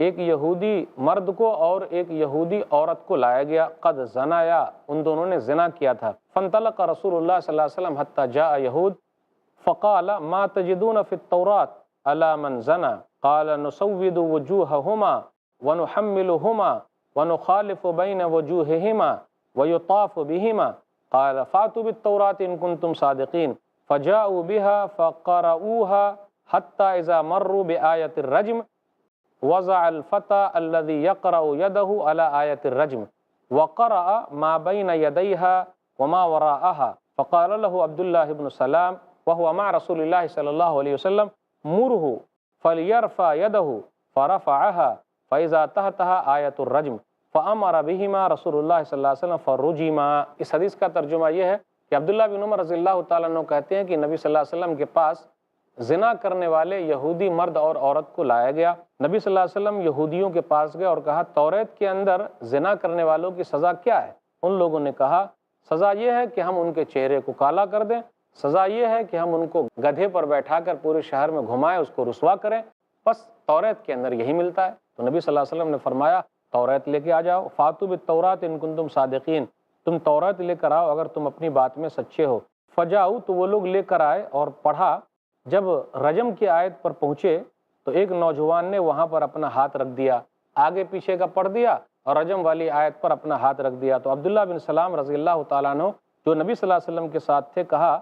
ایک یہودی مرد کو اور ایک یہودی عورت کو لایا گیا، قد زنایا، ان دونوں نے زنا کیا تھا۔ فانطلق رسول اللہ صلی اللہ علیہ وسلم حتی جاء یہود فقال ما تجدون فی التوراة علی من زنا قال نسود وجوہہما ونحملہما ونخالف بین وجوہہما ویطاف بہما قال فاتوا بالتوراة ان کنتم صادقین فجاءوا بها فقرؤوها حتى اذا مروا بآیت الرجم وضع الفتى الذي يقرأ يده على آية الرجم وقرأ ما بين يديها وما وراءها فقال له عبد الله بن سلام وهو مع رسول الله صلى الله عليه وسلم مره فليرفع يده فرفعها فإذا تحتها آية الرجم فأمر بهما رسول الله صلی اللہ علیہ وسلم فرجما۔ اس حدیث کا ترجمہ یہ ہے کہ عبداللہ بن عمر رضی اللہ تعالیٰ عنہ کہتے ہیں کہ نبی صلی اللہ علیہ وسلم کے پاس زنا کرنے والے یہودی مرد اور عورت کو لایا گیا۔ نبی صلی اللہ علیہ وسلم یہودیوں کے پاس گئے اور کہا توریت کے اندر زنا کرنے والوں کی سزا کیا ہے؟ ان لوگوں نے کہا سزا یہ ہے کہ ہم ان کے چہرے کو کالا کر دیں، سزا یہ ہے کہ ہم ان کو گدھے پر بیٹھا کر پورے شہر میں گھمائیں، اس کو رسوا کریں، بس توریت کے اندر یہی ملتا ہے۔ تو نبی صلی اللہ علیہ وسلم نے فرمایا توریت لے کے آ جاؤ، فاتوا بالتوراة ان کنتم صادقین، تم توریت لے کر آؤ اگر تم اپنی بات میں سچے ہو۔ فجاؤ، تو وہ لوگ لے کر آئے اور پڑھا۔ جب رجم کی آیت پر پہنچے تو ایک نوجوان نے وہاں پر اپنا ہاتھ رکھ دیا، آگے پیچھے کا پڑھ دیا اور رجم والی آیت پر اپنا ہاتھ رکھ دیا۔ تو عبداللہ بن سلام رضی اللہ تعالیٰ عنہ جو نبی صلی اللہ علیہ وسلم کے ساتھ تھے کہا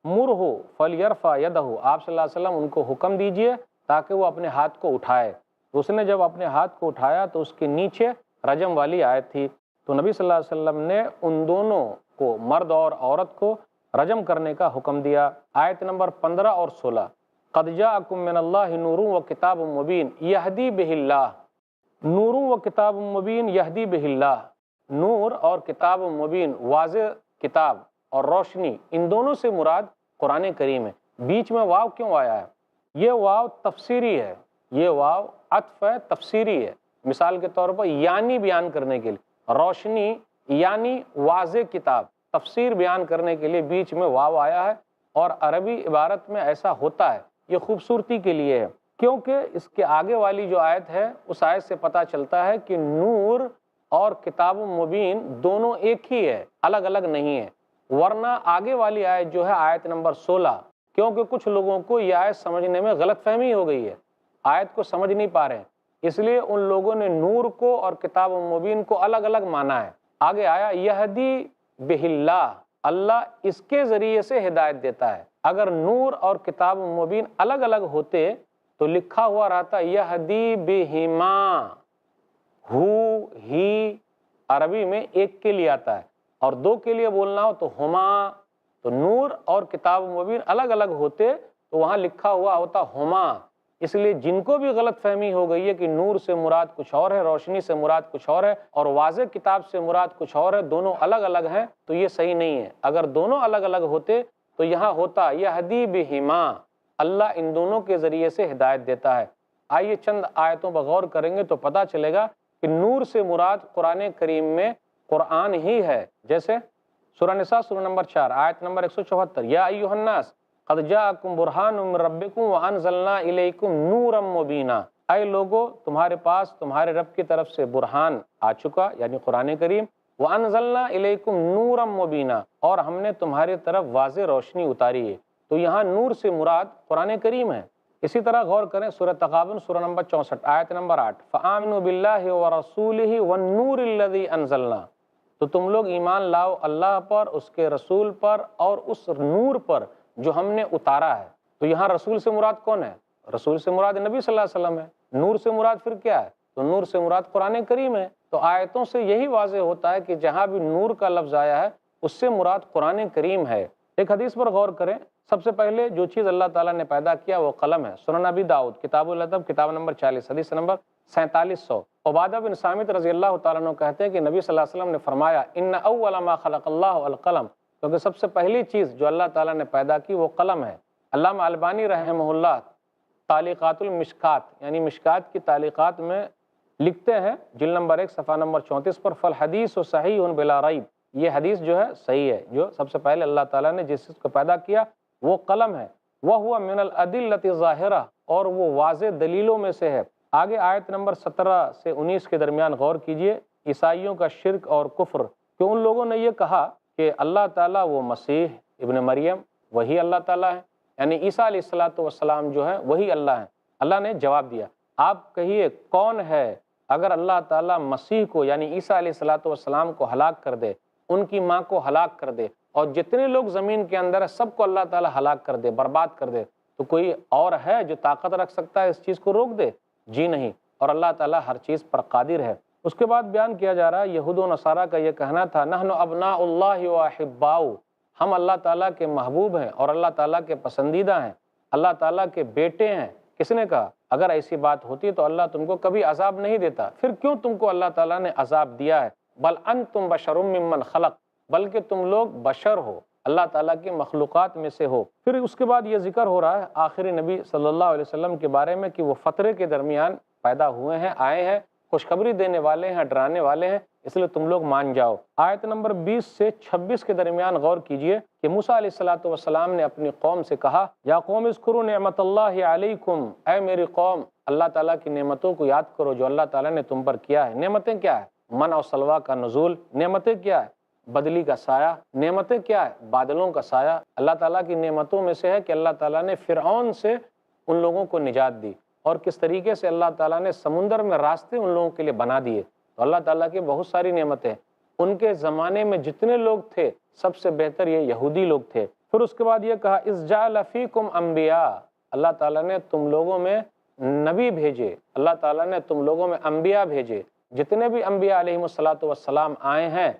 مرہ فلیرفع یدہ، آپ صلی اللہ علیہ وسلم ان کو حکم دیجئے تاکہ وہ اپنے ہاتھ کو اٹھائے۔ اس نے جب اپنے ہاتھ کو اٹھایا تو اس کے نیچے رجم والی آیت تھی۔ تو نبی صلی اللہ علیہ وسلم نے ان دونوں کو، مرد اور عورت کو، رجم کرنے کا حکم دیا۔ آیت نمبر 15 اور 16، قد جاءکم من اللہ نور و کتاب مبین یہدی بہ اللہ، نور و کتاب مبین یہدی بہ اللہ، نور اور کتاب مبین، واضح کتاب اور روشنی، ان دونوں سے مراد قرآن کریم ہے۔ بیچ میں واو کیوں آیا ہے؟ یہ واو تفسیری ہے، یہ واو عطف ہے، تفسیری ہے۔ مثال کے طور پر یعنی بیان کرنے کے لیے، روشنی یعنی واضح کتاب، تفسیر بیان کرنے کے لیے بیچ میں واو آیا ہے، اور عربی عبارت میں ایسا ہوتا ہے، یہ خوبصورتی کے لیے ہے، کیونکہ اس کے آگے والی جو آیت ہے اس آیت سے پتہ چلتا ہے کہ نور اور کتاب مبین دونوں ایک ہی ہے، الگ الگ نہیں ہے۔ ورنہ آگے والی آیت جو ہے آیت نمبر 16، کیونکہ کچھ لوگوں کو یہ آیت سمجھنے میں غلط فہمی ہو گئی ہے، آیت کو سمجھ نہیں پا رہے ہیں، اس لیے ان لوگوں نے نور کو اور کتاب مبین کو الگ الگ مانا ہے۔ آگے آیا یہدی بہ اللہ، اللہ اس کے ذریعے سے ہدایت دیتا ہے۔ اگر نور اور کتاب مبین الگ الگ ہوتے تو لکھا ہوا رہتا یہدی بہما، ہی عربی میں ایک کے لیے آتا ہے، اور دو کے لیے بولنا ہو تو ہما۔ تو نور اور کتاب مبین الگ الگ ہوتے تو وہاں لکھا ہوا ہوتا ہما۔ اس لیے جن کو بھی غلط فہمی ہو گئی ہے کہ نور سے مراد کچھ اور ہے، روشنی سے مراد کچھ اور ہے، اور واضح کتاب سے مراد کچھ اور ہے، دونوں الگ الگ ہیں، تو یہ صحیح نہیں ہے۔ اگر دونوں الگ الگ ہوتے تو یہاں ہوتا یہدی بہما، اللہ ان دونوں کے ذریعے سے ہدایت دیتا ہے۔ آئیے چند آیتوں پر غور کریں گے تو پتہ چلے گا کہ نور سے مراد قرآن کریم میں قرآن ہی ہے۔ جیسے سورہ نساء سورہ نمبر 4 آیت نمبر 174، یا ایھا الناس قد جاءکم برہان من ربکم وانزلنا الیکم نورا مبینا، اے لوگو تمہارے پاس تمہارے رب کی طرف سے برہان آ چکا، یعنی قرآن کریم، وانزلنا الیکم نورا مبینا، اور ہم نے تمہاری طرف واضح روشنی اتاری ہے۔ تو یہاں نور سے مراد قرآن کریم ہے۔ اسی طرح غور کریں سورہ تغابن سورہ نمبر 64 آیت نمبر 8، فآمنوا باللہ ورسولہ والنور الذی انزلنا، تو تم لوگ ایمان لاؤ اللہ پر، اس کے رسول پر، اور اس نور پر جو ہم نے اتارا ہے۔ تو یہاں رسول سے مراد کون ہے؟ رسول سے مراد نبی صلی اللہ علیہ وسلم ہے۔ نور سے مراد پھر کیا ہے؟ تو نور سے مراد قرآن کریم ہے۔ تو آیتوں سے یہی واضح ہوتا ہے کہ جہاں بھی نور کا لفظ آیا ہے اس سے مراد قرآن کریم ہے۔ ایک حدیث پر غور کریں، سب سے پہلے جو چیز اللہ تعالیٰ نے پیدا کیا وہ قلم ہے۔ سنن ابی داؤد کتاب الادب کتاب نمبر 40 حدیث نمبر 4700، عبادہ بن صامت رضی اللہ تعالیٰ عنہ کہتے ہیں کہ نبی صلی اللہ علیہ وسلم نے فرمایا ان اول ما خلق اللہ القلم، کیونکہ سب سے پہلی چیز جو اللہ تعالیٰ نے پیدا کی وہ قلم ہے۔ علامہ البانی رحمہ اللہ تعلیقات المشکات یعنی مشکات کی تعلیقات میں لکھتے ہیں جلد نمبر 1 صفحہ نمبر 34 پر فالحدیث صحیح بلا ریب، یہ حدیث جو ہے صحیح ہے، جو سب سے پہلے اللہ تعالیٰ نے جس چیز کو پیدا کیا وہ قلم ہے، وَهُوَ مِنَ الْأَدِلَّةِ ظَاہِرَةِ، اور وہ واضح دلیلوں میں سے ہے۔ آگے آیت نمبر 17 سے 19 کے درمیان غور کیجئے، عیسائیوں کا شرک اور کفر، کہ ان لوگوں نے یہ کہا کہ اللہ تعالیٰ وہ مسیح ابن مریم وہی اللہ تعالیٰ ہے، یعنی عیسیٰ علیہ السلام جو ہے وہی اللہ ہیں۔ اللہ نے جواب دیا، آپ کہیے کون ہے اگر اللہ تعالیٰ مسیح کو یعنی عیسیٰ علیہ السلام کو ہلاک کر دے، ان کی ماں کو ہلاک کر دے، اور جتنے لوگ زمین کے اندر ہے سب کو اللہ تعالیٰ ہلاک کر دے، برباد کر دے، تو کوئی اور ہے جو طاقت رکھ سکتا ہے اس چیز کو روک دے؟ جی نہیں، اور اللہ تعالیٰ ہر چیز پر قادر ہے۔ اس کے بعد بیان کیا جا رہا ہے یہود و نصارہ کا یہ کہنا تھا نحن ابناء اللہ و احباؤ، ہم اللہ تعالیٰ کے محبوب ہیں اور اللہ تعالیٰ کے پسندیدہ ہیں، اللہ تعالیٰ کے بیٹے ہیں۔ کس نے کہا؟ اگر ایسی بات ہوتی تو اللہ تم کو کبھی عذاب نہیں دیتا، پھر کیوں تم کو اللہ تعالیٰ نے عذاب دیا ہے؟ بل انتم بشر ممن خلق، بلکہ تم لوگ بشر ہو، اللہ تعالیٰ کی مخلوقات میں سے ہو۔ پھر اس کے بعد یہ ذکر ہو رہا ہے آخری نبی صلی اللہ علیہ وسلم کے بارے میں کہ وہ فترے کے درمیان پیدا ہوئے ہیں، آئے ہیں، خوشخبری دینے والے ہیں، ڈرانے والے ہیں، اس لیے تم لوگ مان جاؤ۔ آیت نمبر 20 سے 26 کے درمیان غور کیجئے کہ موسیٰ علیہ السلام نے اپنی قوم سے کہا یا قوم اذکروا نعمت اللہ علیکم، اے میری قوم اللہ تعالیٰ کی نعمتوں کو یاد کرو جو اللہ تعالیٰ نے تم پر کیا ہے۔ نعمتیں کیا ہے؟ من اور سلوہ کا نزول، نعمتیں کیا ہے؟ بدلی کا سایہ، نعمتیں کیا ہے؟ بادلوں کا سایہ۔ اللہ تعالیٰ کی نعمتوں میں سے ہے کہ اللہ تعالیٰ نے فرعون سے ان لوگوں کو نجات دی، اور کس طریقے سے اللہ تعالیٰ نے سمندر میں راستے ان لوگوں کے لیے بنا دیے۔ تو اللہ تعالیٰ کی بہت ساری نعمتیں، ان کے زمانے میں جتنے لوگ تھے سب سے بہتر یہ یہودی لوگ تھے۔ پھر اس کے بعد یہ کہا اذ جعل فیکم انبیاء، اللہ تعالیٰ نے تم لوگوں میں نبی بھیجے، اللہ تعالیٰ نے تم لوگوں میں انبیاء بھیجے۔ جتنے بھی انبیاء علیہ السلام آئے ہیں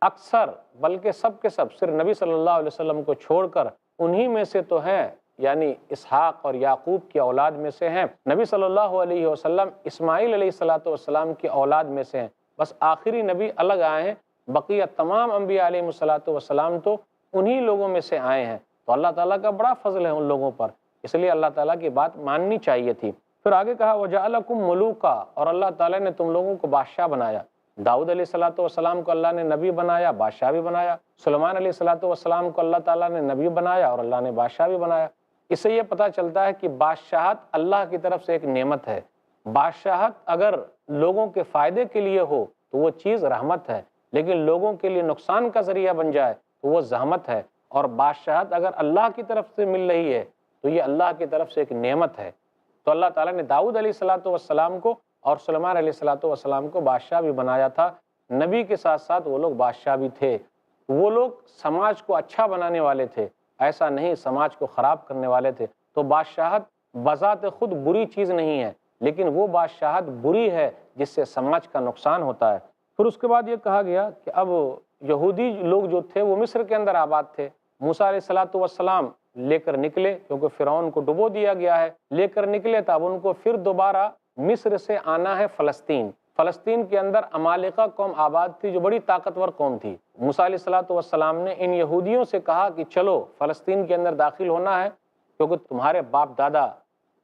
اکثر بلکہ سب کے سب صرف نبی صلی اللہ علیہ وسلم کو چھوڑ کر انہی میں سے تو ہیں، یعنی اسحاق اور یعقوب کی اولاد میں سے ہیں۔ نبی صلی اللہ علیہ وسلم اسماعیل علیہ السلام کی اولاد میں سے ہیں، بس آخری نبی الگ آئے ہیں، بقیہ تمام انبیاء علیہ السلام تو انہی لوگوں میں سے آئے ہیں۔ تو اللہ تعالیٰ کا بڑا فضل ہے ان لوگوں پر، اس لیے اللہ تعالیٰ کی بات ماننی چاہیے تھی۔ پھر آگے کہا وَجَعَلَكُمْ مُلُوكًا، اور اللہ تعالیٰ نے تم لوگوں کو بادشاہ بنایا۔ داؤد علیہ السلام کو اللہ نے نبی بنایا، بادشاہ بھی بنایا۔ سلیمان علیہ السلام کو اللہ تعالیٰ نے نبی بنایا اور اللہ نے بادشاہ بھی بنایا۔ اس سے یہ پتہ چلتا ہے کہ بادشاہت اللہ کی طرف سے ایک نعمت ہے۔ بادشاہت اگر لوگوں کے فائدے کے لیے ہو تو وہ چیز رحمت ہے، لیکن لوگوں کے لیے نقصان کا ذریعہ بن جائے تو وہ زحمت ہے۔ اور بادشاہت اگر اللہ کی طرف سے مل رہی ہے تو یہ اللہ کی طرف سے ایک نعمت ہے۔ تو اللہ تعالیٰ نے داؤد علیہ السلام کو اور سلیمان علیہ السلام کو بادشاہ بھی بنایا تھا۔ نبی کے ساتھ ساتھ وہ لوگ بادشاہ بھی تھے۔ وہ لوگ سماج کو اچھا بنانے والے تھے، ایسا نہیں سماج کو خراب کرنے والے تھے۔ تو بادشاہت بذات خود بری چیز نہیں ہے، لیکن وہ بادشاہت بری ہے جس سے سماج کا نقصان ہوتا ہے۔ پھر اس کے بعد یہ کہا گیا کہ اب یہودی لوگ جو تھے وہ مصر کے اندر آباد تھے۔ موسیٰ علیہ السلام لے کر نکلے، کیونکہ فرعون کو ڈبو دیا گیا ہے، لے کر نکلے، تب ان کو پھر دوبارہ مصر سے آنا ہے فلسطین۔ فلسطین کے اندر عمالقہ قوم آباد تھی جو بڑی طاقتور قوم تھی۔ موسیٰ علیہ السلام نے ان یہودیوں سے کہا کہ چلو فلسطین کے اندر داخل ہونا ہے، کیونکہ تمہارے باپ دادا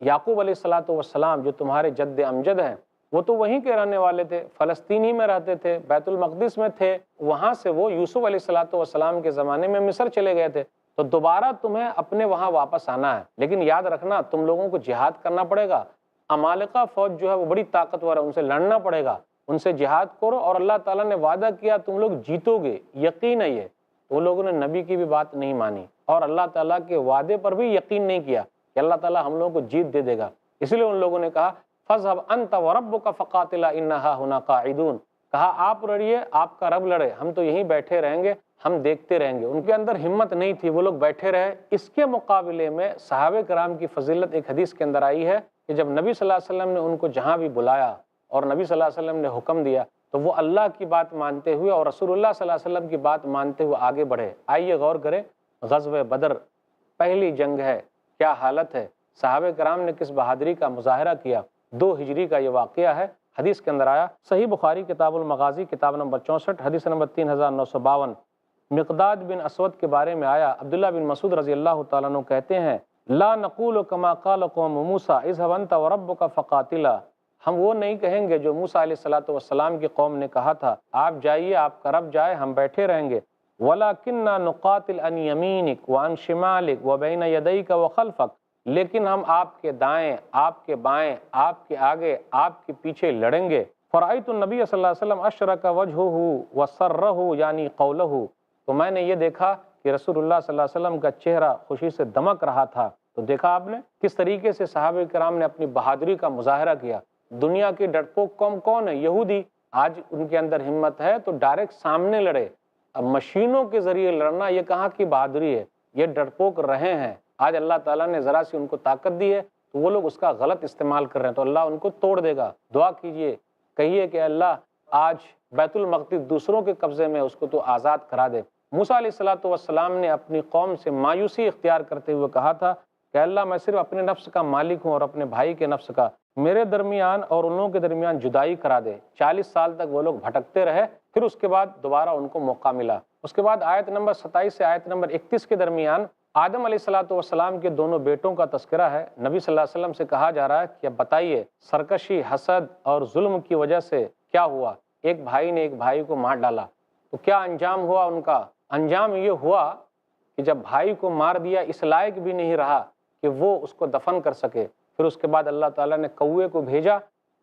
یعقوب علیہ السلام جو تمہارے جد امجد ہیں وہ تو وہیں کے رہنے والے تھے، فلسطین ہی میں رہتے تھے، بیت المقدس میں تھے، وہاں سے وہ یوسف علیہ السلام کے زمانے میں مصر چلے گئے تھے۔ تو دوبارہ تمہیں اپنے وہاں واپس آنا ہے، لیکن یاد رکھنا تم لوگوں کو جہاد کرنا پڑے گا۔ عمالقہ فوج جو ہے وہ بڑی طاقتور ہے، ان سے لڑنا پڑے گا، ان سے جہاد کرو، اور اللہ تعالیٰ نے وعدہ کیا تم لوگ جیتو گے، یقین ہے یہ۔ وہ لوگوں نے نبی کی بھی بات نہیں مانی اور اللہ تعالیٰ کے وعدے پر بھی یقین نہیں کیا کہ اللہ تعالیٰ ہم لوگوں کو جیت دے دے گا۔ اس لیے ان لوگوں نے کہا فَاذْهَبْ أَنْتَ وَرَبُّكَ فَقَاتِلَا إِنَّا هُنَا قَاعِدُونَ، کہا آپ لڑیے، آپ کا رب لڑے، ہم تو یہیں بیٹھے رہیں گے، ہم دیکھتے رہیں گے۔ ان کے اندر ہمت نہیں تھی، وہ لوگ بیٹھے رہے۔ اس کے مقابلے میں صحابہ کرام کی فضیلت ایک حدیث کے اندر آئی ہے کہ جب نبی صلی اللہ علیہ وسلم نے ان کو جہاں بھی بلایا اور نبی صلی اللہ علیہ وسلم نے حکم دیا تو وہ اللہ کی بات مانتے ہوئے اور رسول اللہ صلی اللہ علیہ وسلم کی بات مانتے ہوئے آگے بڑھے۔ آئیے غور کریں، غزوہ بدر پہلی جنگ ہے، کیا حالت ہے، صحابہ کرام نے کس بہادری کا مظاہرہ کیا۔ 2 ہجری کا یہ واقعہ ہے۔ حدیث کے اندر آیا، صحیح بخاری کتاب المغازی کتاب نمبر 64 حدیث نمبر 3952، مقداد بن اسود کے بارے میں آیا، عبداللہ بن مسعود رضی اللہ تعالیٰ عنہ کہتے ہیں، لا نقول کما قال قوم موسیٰ اذهب انت وربک فقاتلا، ہم وہ نہیں کہیں گے جو موسیٰ علیہ السلام کی قوم نے کہا تھا، آپ جائیے، آپ کا رب جائے، ہم بیٹھے رہیں گے، وَلَكِنَّا نُقَاتِلْ عَنْ يَمِينِكَ وَعَنْ شِمَالِكَ وَبَيْنَ يَدَيْكَ وَخَلْفَكَ، لیکن ہم آپ کے دائیں، آپ کے بائیں، آپ کے آگے، آپ کے پیچھے لڑیں گے۔ فَرَأَيْتُ النَّبِيَّ صلی اللہ علیہ وسلم أَشْرَكَ وَجْهُهُ وَسَرَّهُ یعنی قَوْلَهُ، تو میں نے یہ دیکھا کہ رسول اللہ صلی اللہ علیہ وسلم کا چہرہ خوشی سے دمک رہا تھا۔ تو دیکھا آپ نے کس طریقے سے صحابہ کرام نے اپنی بہادری کا مظاہرہ کیا۔ دنیا کی ڈرپوک قوم کون ہے؟ یہودی۔ آج ان کے اندر ہمت ہے تو ڈائریکٹ سامنے لڑے۔ اب مشینوں کے ذریعے لڑنا یہ کہاں کی بہادری ہے؟ یہ ڈرپوک رہے ہیں۔ آج اللہ تعالیٰ نے ذرا سی ان کو طاقت دی ہے تو وہ لوگ اس کا غلط استعمال کر رہے ہیں، تو اللہ ان کو توڑ دے گا۔ دعا کیجئے، کہیے کہ اللہ آج بیت المقدس دوسروں کے قبضے میں، اس کو تو آزاد کرا دے۔ موسیٰ علیہ السلام نے اپنی قوم سے مایوسی اختیار کرتے ہوئے کہا تھا کہ اللہ میں صرف اپنے نفس کا مالک ہوں اور اپنے بھائی کے نفس کا، میرے درمیان اور ان لوگوں کے درمیان جدائی کرا دے۔ 40 سال تک وہ لوگ بھٹکتے رہے، پھر اس کے بعد دوبارہ ان کو موقع ملا۔ اس کے بعد آیت نمبر 27 سے آیت نمبر 31 کے درمیان آدم علیہ السلام کے دونوں بیٹوں کا تذکرہ ہے۔ نبی صلی اللہ علیہ وسلم سے کہا جا رہا ہے کہ اب بتائیے سرکشی، حسد اور ظلم کی وجہ سے کیا ہوا؟ ایک بھائی نے ایک بھائی کو مار ڈالا، تو کیا انجام ہوا ان کا؟ انجام یہ ہوا کہ جب بھائی کو مار دیا، اس لائق بھی نہیں رہا کہ وہ اس کو دفن کر سکے۔ پھر اس کے بعد اللہ تعالیٰ نے کوے کو بھیجا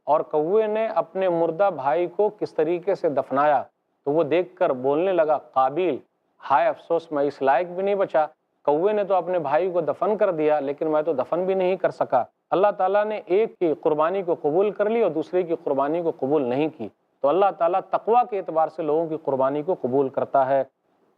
اور کوے نے اپنے مردہ بھائی کو کس طریقے سے دفنایا، تو وہ دیکھ کر بولنے لگا قابیل، ہائے افسوس میں اس لائق بھی نہیں بچا، کوے نے تو اپنے بھائی کو دفن کر دیا لیکن میں تو دفن بھی نہیں کر سکا۔ اللہ تعالیٰ نے ایک کی قربانی کو قبول کر لی اور دوسرے کی قربانی کو قبول نہیں کی۔ تو اللہ تعالیٰ تقویٰ کے اعتبار سے لوگوں کی قربانی کو قبول کرتا ہے۔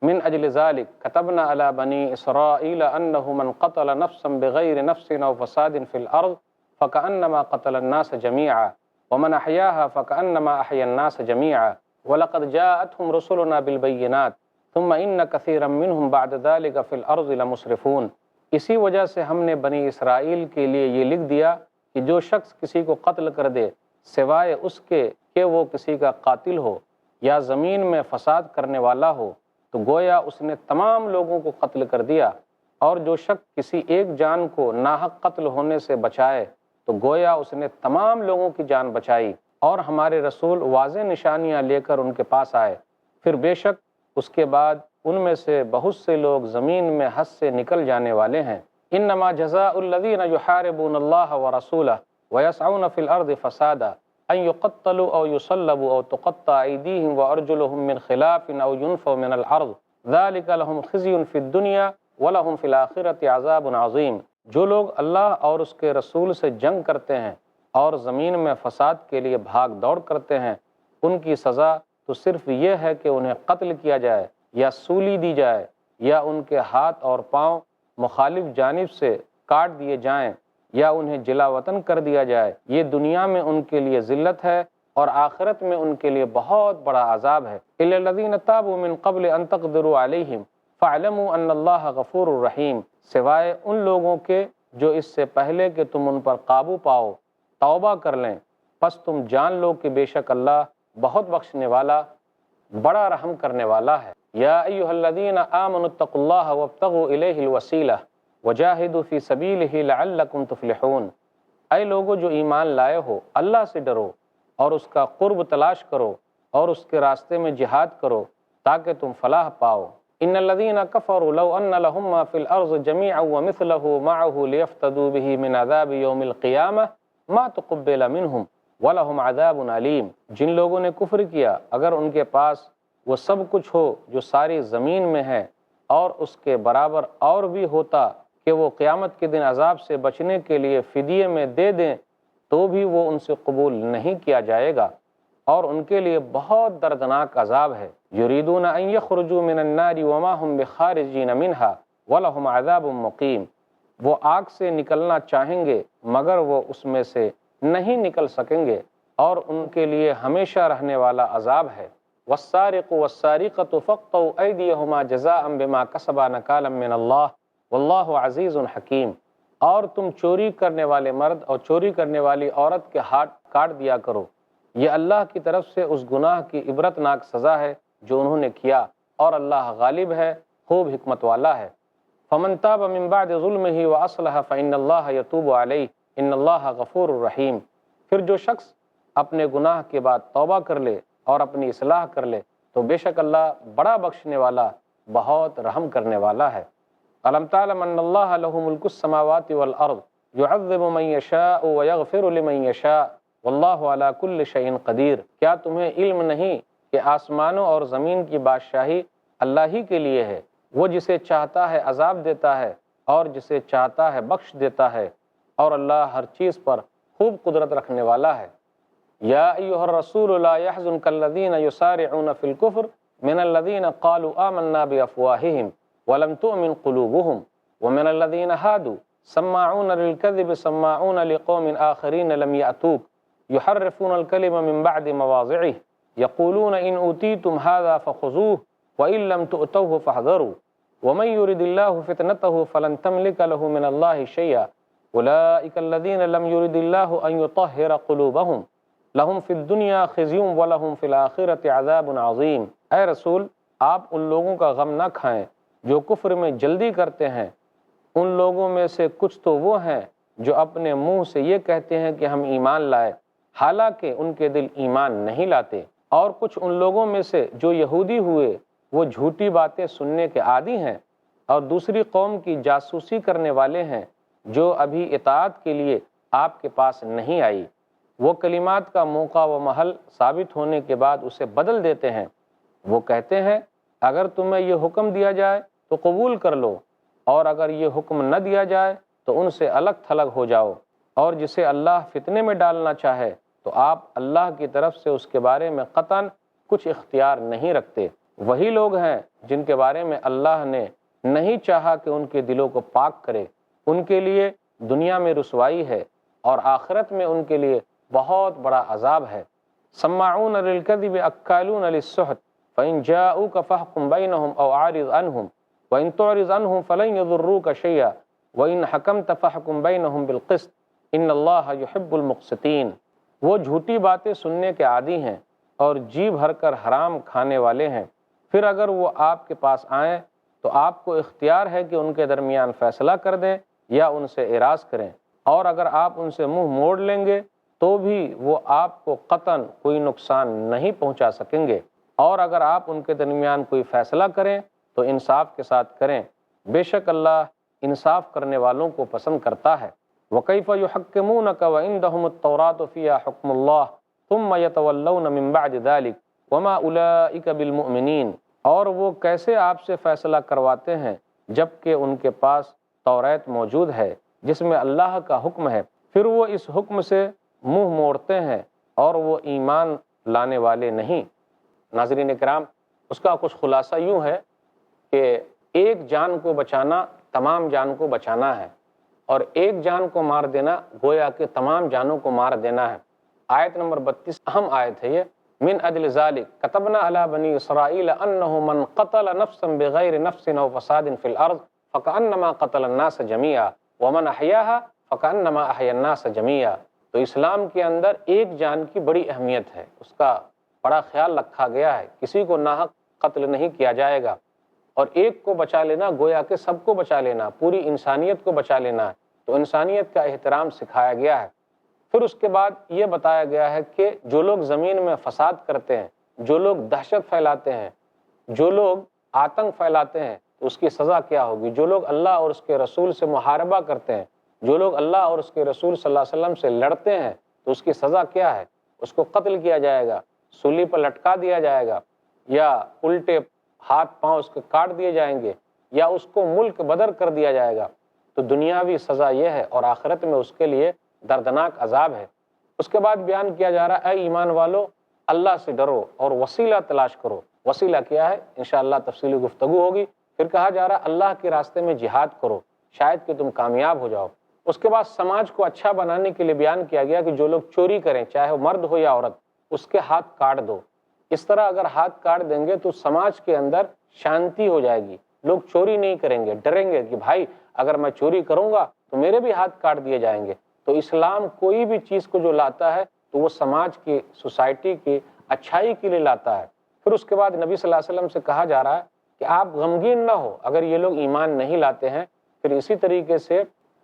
من اجل ذلك كتبنا على بني اسرائيل انه من قتل نفسا بغير نفس او فساد في الارض فكأنما قتل الناس جميعا ومن احياها فكأنما احيا الناس جميعا ولقد جاءتهم رسلنا بالبينات ثم ان كثيرا منهم بعد ذلك في الارض لمسرفون۔ اسی وجہ سے ہم نے بنی اسرائیل کے لیے یہ لکھ دیا کہ جو شخص کسی کو قتل کر دے سوائے اس کے کہ وہ کسی کا قاتل ہو یا زمین میں فساد کرنے والا ہو، تو گویا اس نے تمام لوگوں کو قتل کر دیا، اور جو شخص کسی ایک جان کو ناحق قتل ہونے سے بچائے تو گویا اس نے تمام لوگوں کی جان بچائی۔ اور ہمارے رسول واضح نشانیاں لے کر ان کے پاس آئے، پھر بے شک اس کے بعد ان میں سے بہت سے لوگ زمین میں حد سے نکل جانے والے ہیں۔ انما جزاء الذین یحاربون اللہ ورسولہ ویسعون فی الارض فسادا ان يقتلوا او يصلبوا او تقطع ایدیہم وارجلہم من خلاف او ينفوا من الارض ذلک لہم خزی فی الدنیا ولہم فی الآخرۃ عذاب عظیم۔ جو لوگ اللہ اور اس کے رسول سے جنگ کرتے ہیں اور زمین میں فساد کے لیے بھاگ دوڑ کرتے ہیں، ان کی سزا تو صرف یہ ہے کہ انہیں قتل کیا جائے یا سولی دی جائے یا ان کے ہاتھ اور پاؤں مخالف جانب سے کاٹ دیے جائیں یا انہیں جلا وطن کر دیا جائے۔ یہ دنیا میں ان کے لیے ذلت ہے اور آخرت میں ان کے لیے بہت بڑا عذاب ہے۔ الا الذین تابوا من قبل ان تقدروا علیہم فاعلموا ان اللہ غفور الرحیم، سوائے ان لوگوں کے جو اس سے پہلے کہ تم ان پر قابو پاؤ توبہ کر لیں، پس تم جان لو کہ بے شک اللہ بہت بخشنے والا، بڑا رحم کرنے والا ہے۔ یا ایھا الذین آمنوا اتقوا اللہ وابتغوا الیہ الوسیلہ وجاہدوا فی سبیلہ لعلکم تفلحون۔ اے لوگو جو ایمان لائے ہو، اللہ سے ڈرو اور اس کا قرب تلاش کرو اور اس کے راستے میں جہاد کرو تاکہ تم فلاح پاؤ۔ ان الذین کفروا لو ان لهم ما فی الارض جميعا ومثله معه لیفتدوا به من عذاب یوم القیامہ ما تقبل منهم ولہم عذاب علیم۔ جن لوگوں نے کفر کیا، اگر ان کے پاس وہ سب کچھ ہو جو ساری زمین میں ہے اور اس کے برابر اور بھی ہوتا کہ وہ قیامت کے دن عذاب سے بچنے کے لیے فدیے میں دے دیں تو بھی وہ ان سے قبول نہیں کیا جائے گا، اور ان کے لیے بہت دردناک عذاب ہے۔ یریدون ان یخرجوا من النار وما هم بخارجین منها ولہم عذاب مقیم۔ وہ آگ سے نکلنا چاہیں گے مگر وہ اس میں سے نہیں نکل سکیں گے اور ان کے لیے ہمیشہ رہنے والا عذاب ہے۔ والسارق والسارقة فاقطعوا ایدیہما جزاء بما کسبا نکالا من اللہ واللہ عزیز حکیم۔ اور تم چوری کرنے والے مرد اور چوری کرنے والی عورت کے ہاتھ کاٹ دیا کرو، یہ اللہ کی طرف سے اس گناہ کی عبرتناک سزا ہے جو انہوں نے کیا، اور اللہ غالب ہے، خوب حکمت والا ہے۔ فمن تاب من بعد ظلمه واصلح فان اللہ یتوب علیہ ان اللہ غفور الرحیم۔ پھر جو شخص اپنے گناہ کے بعد توبہ کر لے اور اپنی اصلاح کر لے تو بے شک اللہ بڑا بخشنے والا، بہت رحم کرنے والا ہے۔ الم تعلم ان اللہ لہ ملک السماوات والارض یعذب من یشاء ویغفر لمن یشاء واللہ علی کل شیء قدیر۔ کیا تمہیں علم نہیں کہ آسمانوں اور زمین کی بادشاہی اللہ ہی کے لیے ہے؟ وہ جسے چاہتا ہے عذاب دیتا ہے اور جسے چاہتا ہے بخش دیتا ہے، اور اللہ ہر چیز پر خوب قدرت رکھنے والا ہے۔ یا ایھا الرسول لا يحزنک الذین یسارعون فی الکفر من الذین قالوا آمنا بافواہہم ولم تؤمن قلوبهم ومن الذین ہادوا سماعون للکذب سماعون لقوم آخرین لم یأتوک یحرفون الکلم من بعد مواضعہ یقولون ان اوتیتم ھذا فخذوہ وان لم تؤتوہ فاحذروا ومن يرد اللہ فتنته فلن تملک له من اللہ شیئا اولئک الذین لم يرد اللہ ان یطہر قلوبهم لہم فی الدنیا خزی ولہم فی الآخرۃ عذاب عظیم۔ اے رسول، آپ ان لوگوں کا غم نہ کھائیں جو کفر میں جلدی کرتے ہیں۔ ان لوگوں میں سے کچھ تو وہ ہیں جو اپنے منہ سے یہ کہتے ہیں کہ ہم ایمان لائے، حالانکہ ان کے دل ایمان نہیں لاتے، اور کچھ ان لوگوں میں سے جو یہودی ہوئے وہ جھوٹی باتیں سننے کے عادی ہیں اور دوسری قوم کی جاسوسی کرنے والے ہیں جو ابھی اطاعت کے لیے آپ کے پاس نہیں آئی۔ وہ کلمات کا موقع و محل ثابت ہونے کے بعد اسے بدل دیتے ہیں۔ وہ کہتے ہیں اگر تمہیں یہ حکم دیا جائے تو قبول کر لو، اور اگر یہ حکم نہ دیا جائے تو ان سے الگ تھلگ ہو جاؤ، اور جسے اللہ فتنے میں ڈالنا چاہے تو آپ اللہ کی طرف سے اس کے بارے میں قطعاً کچھ اختیار نہیں رکھتے۔ وہی لوگ ہیں جن کے بارے میں اللہ نے نہیں چاہا کہ ان کے دلوں کو پاک کرے، ان کے لیے دنیا میں رسوائی ہے اور آخرت میں ان کے لیے بہت بڑا عذاب ہے۔ سماعون للکذب اکالون للسحت فإن جاءوك فاحكم بينهم أو أعرض عنهم وإن تعرض عنهم فلن يضروك شيئا وإن حكمت فاحكم بينهم بالقسط إن الله يحب المقسطين۔ وہ جھوٹی باتیں سننے کے عادی ہیں اور جی بھر کر حرام کھانے والے ہیں، پھر اگر وہ آپ کے پاس آئیں تو آپ کو اختیار ہے کہ ان کے درمیان فیصلہ کر دیں یا ان سے اعراض کریں، اور اگر آپ ان سے منہ موڑ لیں گے تو بھی وہ آپ کو قطعاً کوئی نقصان نہیں پہنچا سکیں گے، اور اگر آپ ان کے درمیان کوئی فیصلہ کریں تو انصاف کے ساتھ کریں، بے شک اللہ انصاف کرنے والوں کو پسند کرتا ہے۔ وَكَيْفَ يُحَكِّمُونَكَ وَعِندَهُمُ التَّوْرَاةُ فِيهَا حُكْمُ اللَّهِ ثُمَّ يَتَوَلَّوْنَ مِن بَعْدِ ذَلِكَ وَمَا أُولَئِكَ بِالْمُؤْمِنِينَ۔ اور وہ کیسے آپ سے فیصلہ کرواتے ہیں جبکہ ان کے پاس توریت موجود ہے جس میں اللہ کا حکم ہے، پھر وہ اس حکم سے منہ موڑتے ہیں اور وہ ایمان لانے والے نہیں۔ ناظرین کرام، اس کا کچھ خلاصہ یوں ہے کہ ایک جان کو بچانا تمام جان کو بچانا ہے، اور ایک جان کو مار دینا گویا کہ تمام جانوں کو مار دینا ہے۔ آیت نمبر 32 اہم آیت ہے یہ۔ من اجل ذلك كتبنا على بني اسرائيل انه من قتل نفسا بغير نفس او فساد في الارض فكانما قتل الناس جميعا ومن احياها فكانما احيا الناس جميعا۔ تو اسلام کے اندر ایک جان کی بڑی اہمیت ہے، اس کا بڑا خیال رکھا گیا ہے، کسی کو ناحق قتل نہیں کیا جائے گا، اور ایک کو بچا لینا گویا کہ سب کو بچا لینا، پوری انسانیت کو بچا لینا ہے، تو انسانیت کا احترام سکھایا گیا ہے۔ پھر اس کے بعد یہ بتایا گیا ہے کہ جو لوگ زمین میں فساد کرتے ہیں، جو لوگ دہشت پھیلاتے ہیں، جو لوگ آتنک پھیلاتے ہیں، تو اس کی سزا کیا ہوگی۔ جو لوگ اللہ اور اس کے رسول سے محاربہ کرتے ہیں، جو لوگ اللہ اور اس کے رسول صلی اللہ علیہ وسلم سے لڑتے ہیں، تو اس کی سزا کیا ہے۔ اس کو قتل کیا جائے گا، سولی پر لٹکا دیا جائے گا، یا الٹے ہاتھ پاؤں اس کے کاٹ دیے جائیں گے، یا اس کو ملک بدر کر دیا جائے گا۔ تو دنیاوی سزا یہ ہے، اور آخرت میں اس کے لیے دردناک عذاب ہے۔ اس کے بعد بیان کیا جا رہا ہے اے ایمان والو، اللہ سے ڈرو اور وسیلہ تلاش کرو۔ وسیلہ کیا ہے؟ انشاءاللہ تفصیلی گفتگو ہوگی۔ پھر کہا جا رہا ہے اللہ کے راستے میں جہاد کرو، شاید کہ تم کامیاب ہو جاؤ۔ اس کے بعد سماج کو اچھا بنانے کے لیے بیان کیا گیا کہ جو لوگ چوری کریں، چاہے وہ مرد ہو یا عورت، اس کے ہاتھ کاٹ دو۔ اس طرح اگر ہاتھ کاٹ دیں گے تو سماج کے اندر شانتی ہو جائے گی، لوگ چوری نہیں کریں گے، ڈریں گے کہ بھائی اگر میں چوری کروں گا تو میرے بھی ہاتھ کاٹ دیے جائیں گے۔ تو اسلام کوئی بھی چیز کو جو لاتا ہے تو وہ سماج کی، سوسائٹی کی اچھائی کے لیے لاتا ہے۔ پھر اس کے بعد نبی صلی اللہ علیہ وسلم سے کہا جا رہا ہے کہ آپ غمگین نہ ہو اگر یہ لوگ ایمان نہیں لاتے ہیں۔ پھر اسی طریقے سے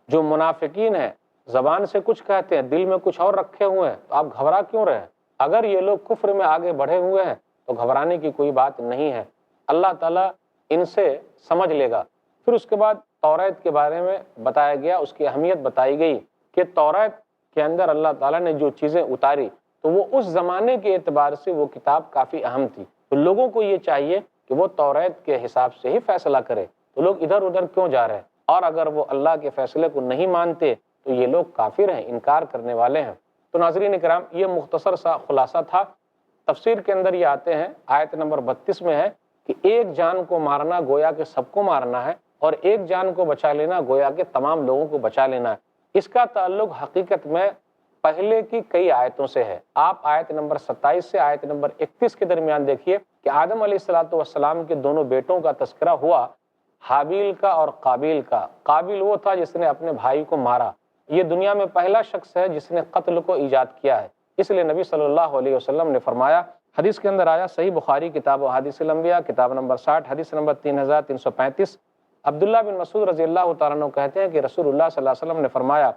جو منافقین ہیں، زبان سے کچھ کہتے ہیں، دل میں کچھ اور رکھے ہوئے ہیں، تو آپ گھبرا کیوں رہے؟ اگر یہ لوگ کفر میں آگے بڑھے ہوئے ہیں تو گھبرانے کی کوئی بات نہیں ہے، اللہ تعالیٰ ان سے سمجھ لے گا۔ پھر اس کے بعد توریت کے بارے میں بتایا گیا، اس کی اہمیت بتائی گئی کہ توریت کے اندر اللہ تعالیٰ نے جو چیزیں اتاری تو وہ اس زمانے کے اعتبار سے وہ کتاب کافی اہم تھی، تو لوگوں کو یہ چاہیے کہ وہ توریت کے حساب سے ہی فیصلہ کرے، تو لوگ ادھر ادھر کیوں جا رہے ہیں؟ اور اگر وہ اللہ کے فیصلے کو نہیں مانتے تو یہ لوگ کافر ہیں، انکار کرنے والے ہیں۔ تو ناظرین کرام، یہ مختصر سا خلاصہ تھا۔ تفسیر کے اندر یہ آتے ہیں، آیت نمبر 32 میں ہے کہ ایک جان کو مارنا گویا کہ سب کو مارنا ہے، اور ایک جان کو بچا لینا گویا کہ تمام لوگوں کو بچا لینا ہے۔ اس کا تعلق حقیقت میں پہلے کی کئی آیتوں سے ہے۔ آپ آیت نمبر 27 سے آیت نمبر 31 کے درمیان دیکھیے کہ آدم علیہ السلام کے دونوں بیٹوں کا تذکرہ ہوا، حابیل کا اور قابیل کا۔ قابیل وہ تھا جس نے اپنے بھائی کو مارا، یہ دنیا میں پہلا شخص ہے جس نے قتل کو ایجاد کیا ہے، اس لیے نبی صلی اللہ علیہ وسلم نے فرمایا، حدیث کے اندر آیا، صحیح بخاری کتاب و حدیث الانبیاء کتاب نمبر 60 حدیث نمبر 3335، عبداللہ بن مسعود رضی اللہ تعالیٰ عنہ کہتے ہیں کہ رسول اللہ صلی اللہ علیہ وسلم نے فرمایا،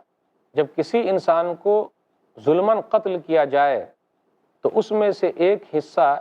جب کسی انسان کو ظلماً قتل کیا جائے تو اس میں سے ایک حصہ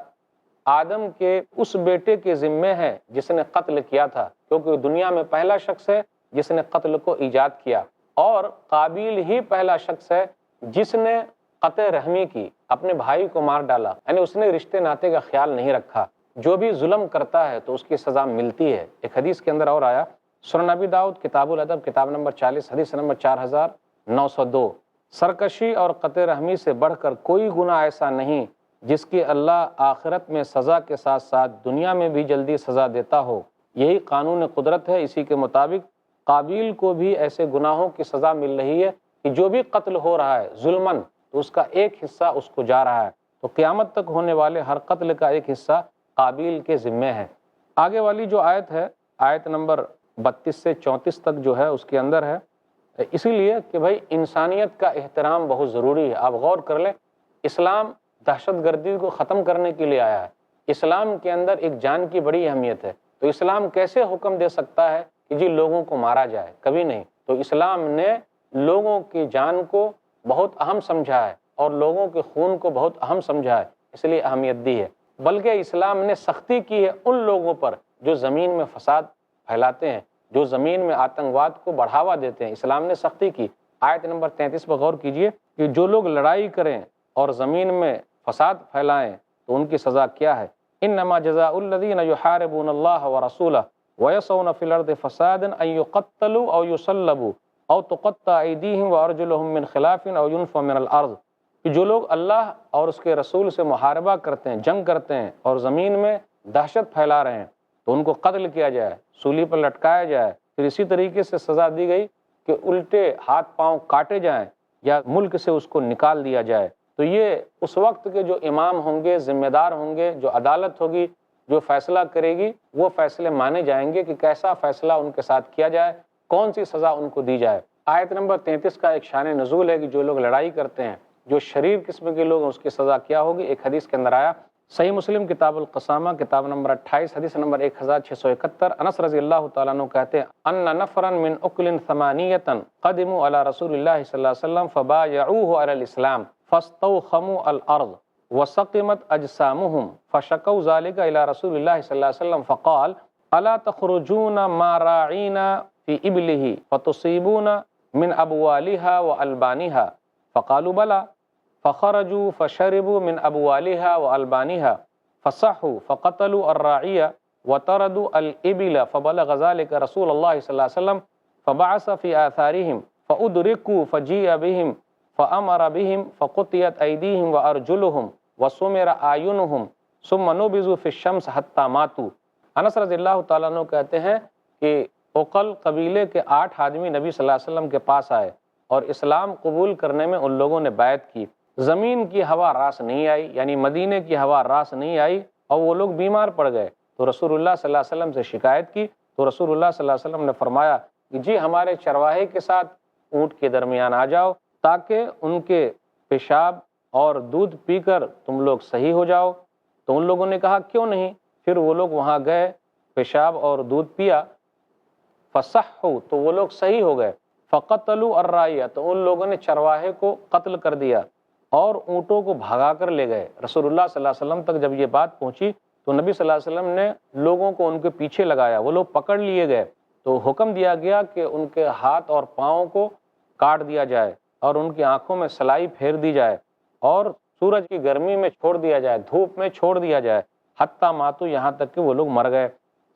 آدم کے اس بیٹے کے ذمے ہے جس نے قتل کیا تھا، کیونکہ دنیا میں پہلا شخص ہے جس نے قتل کو ایجاد کیا، اور قابیل ہی پہلا شخص ہے جس نے قطع رحمی کی، اپنے بھائی کو مار ڈالا، یعنی اس نے رشتے ناطے کا خیال نہیں رکھا۔ جو بھی ظلم کرتا ہے تو اس کی سزا ملتی ہے۔ ایک حدیث کے اندر اور آیا، سنن ابی داؤد کتاب الادب کتاب نمبر 40 حدیث نمبر 4902، سرکشی اور قطع رحمی سے بڑھ کر کوئی گناہ ایسا نہیں جس کی اللہ آخرت میں سزا کے ساتھ ساتھ دنیا میں بھی جلدی سزا دیتا ہو، یہی قانون قدرت ہے۔ اسی کے مطابق قابیل کو بھی ایسے گناہوں کی سزا مل رہی ہے کہ جو بھی قتل ہو رہا ہے ظلماً تو اس کا ایک حصہ اس کو جا رہا ہے، تو قیامت تک ہونے والے ہر قتل کا ایک حصہ قابیل کے ذمے ہے۔ آگے والی جو آیت ہے، آیت نمبر 32 سے 34 تک جو ہے اس کے اندر ہے، اسی لیے کہ بھائی انسانیت کا احترام بہت ضروری ہے۔ آپ غور کر لیں، اسلام دہشت گردی کو ختم کرنے کے لیے آیا ہے، اسلام کے اندر ایک جان کی بڑی اہمیت ہے، تو اسلام کیسے حکم دے سکتا ہے کہ جی لوگوں کو مارا جائے؟ کبھی نہیں۔ تو اسلام نے لوگوں کی جان کو بہت اہم سمجھا ہے اور لوگوں کے خون کو بہت اہم سمجھا ہے، اس لیے اہمیت دی ہے۔ بلکہ اسلام نے سختی کی ہے ان لوگوں پر جو زمین میں فساد پھیلاتے ہیں، جو زمین میں آتنکواد کو بڑھاوا دیتے ہیں، اسلام نے سختی کی۔ آیت نمبر 33 پر غور کیجئے کہ جو لوگ لڑائی کریں اور زمین میں فساد پھیلائیں تو ان کی سزا کیا ہے؟ انما جزاء الذین یحاربون اللہ ورسولہ ویسعون فی الارض فسادا ان یقتلوا او یصلبوا او تقطع ایدیہم وارجلہم من خلاف او ینفوا من الارض، کہ جو لوگ اللہ اور اس کے رسول سے محاربہ کرتے ہیں، جنگ کرتے ہیں اور زمین میں دہشت پھیلا رہے ہیں تو ان کو قتل کیا جائے، سولی پر لٹکایا جائے۔ پھر اسی طریقے سے سزا دی گئی کہ الٹے ہاتھ پاؤں کاٹے جائیں یا ملک سے اس کو نکال دیا جائے۔ تو یہ اس وقت کے جو امام ہوں گے، ذمہ دار ہوں گے، جو عدالت ہوگی، جو فیصلہ کرے گی، وہ فیصلے مانے جائیں گے کہ کیسا فیصلہ ان کے ساتھ کیا جائے، کون سی سزا ان کو دی جائے۔ آیت نمبر 33 کا ایک شان نزول ہے کہ جو لوگ لڑائی کرتے ہیں، جو شریر قسم کے لوگ ہیں، اس کی سزا کیا ہوگی۔ ایک حدیث کے اندر آیا، صحیح مسلم کتاب القسامہ کتاب نمبر 28 حدیث نمبر 1671، انس رضی اللہ تعالیٰ عنہ کہتے ہیں، ان نفرا من اکل ثمانیۃ قدموا علی رسول اللہ صلی اللہ علیہ وسلم فبایعوه علی الاسلام فاستوخموا الارض وسقمت اجسامهم فشکوا ذلك الى رسول اللہ صلی اللہ علیہ وسلم فقال الا تخرجون ما راعین فی ابله فتصیبون من ابوالها والبانها فقالوا بلى فخرجوا فشربوا من ابوالها والبانها فصحوا فقتلوا الراعي وطردوا الابل فبلغ ذلك رسول الله صلی اللہ علیہ وسلم فبعث في آثارهم فأدركوا فجيء بهم فأمر بهم فقطعت أيديهم وأرجلهم وسمر أعينهم ثم نبذوا في الشمس حتى ماتوا۔ انس رضی اللہ تعالیٰ عنہ کہتے ہیں کہ اوقل قبیلے کے 8 آدمی نبی صلی اللہ علیہ وسلم کے پاس آئے اور اسلام قبول کرنے میں ان لوگوں نے بیعت کی۔ زمین کی ہوا راس نہیں آئی، یعنی مدینے کی ہوا راس نہیں آئی، اور وہ لوگ بیمار پڑ گئے تو رسول اللہ صلی اللہ علیہ وسلم سے شکایت کی، تو رسول اللہ صلی اللہ علیہ وسلم نے فرمایا کہ جی ہمارے چرواہے کے ساتھ اونٹ کے درمیان آ جاؤ تاکہ ان کے پیشاب اور دودھ پی کر تم لوگ صحیح ہو جاؤ۔ تو ان لوگوں نے کہا کیوں نہیں؟ پھر وہ لوگ وہاں گئے، پیشاب اور دودھ پیا، فصحوا تو وہ لوگ صحیح ہو گئے، فقتلوا الرائیہ تو ان لوگوں نے چرواہے کو قتل کر دیا اور اونٹوں کو بھگا کر لے گئے۔ رسول اللہ صلی اللہ علیہ وسلم تک جب یہ بات پہنچی تو نبی صلی اللہ علیہ وسلم نے لوگوں کو ان کے پیچھے لگایا، وہ لوگ پکڑ لیے گئے تو حکم دیا گیا کہ ان کے ہاتھ اور پاؤں کو کاٹ دیا جائے اور ان کی آنکھوں میں سلائی پھیر دی جائے اور سورج کی گرمی میں چھوڑ دیا جائے، دھوپ میں چھوڑ دیا جائے، حتیٰ ماتو یہاں تک کہ وہ لوگ مر گئے۔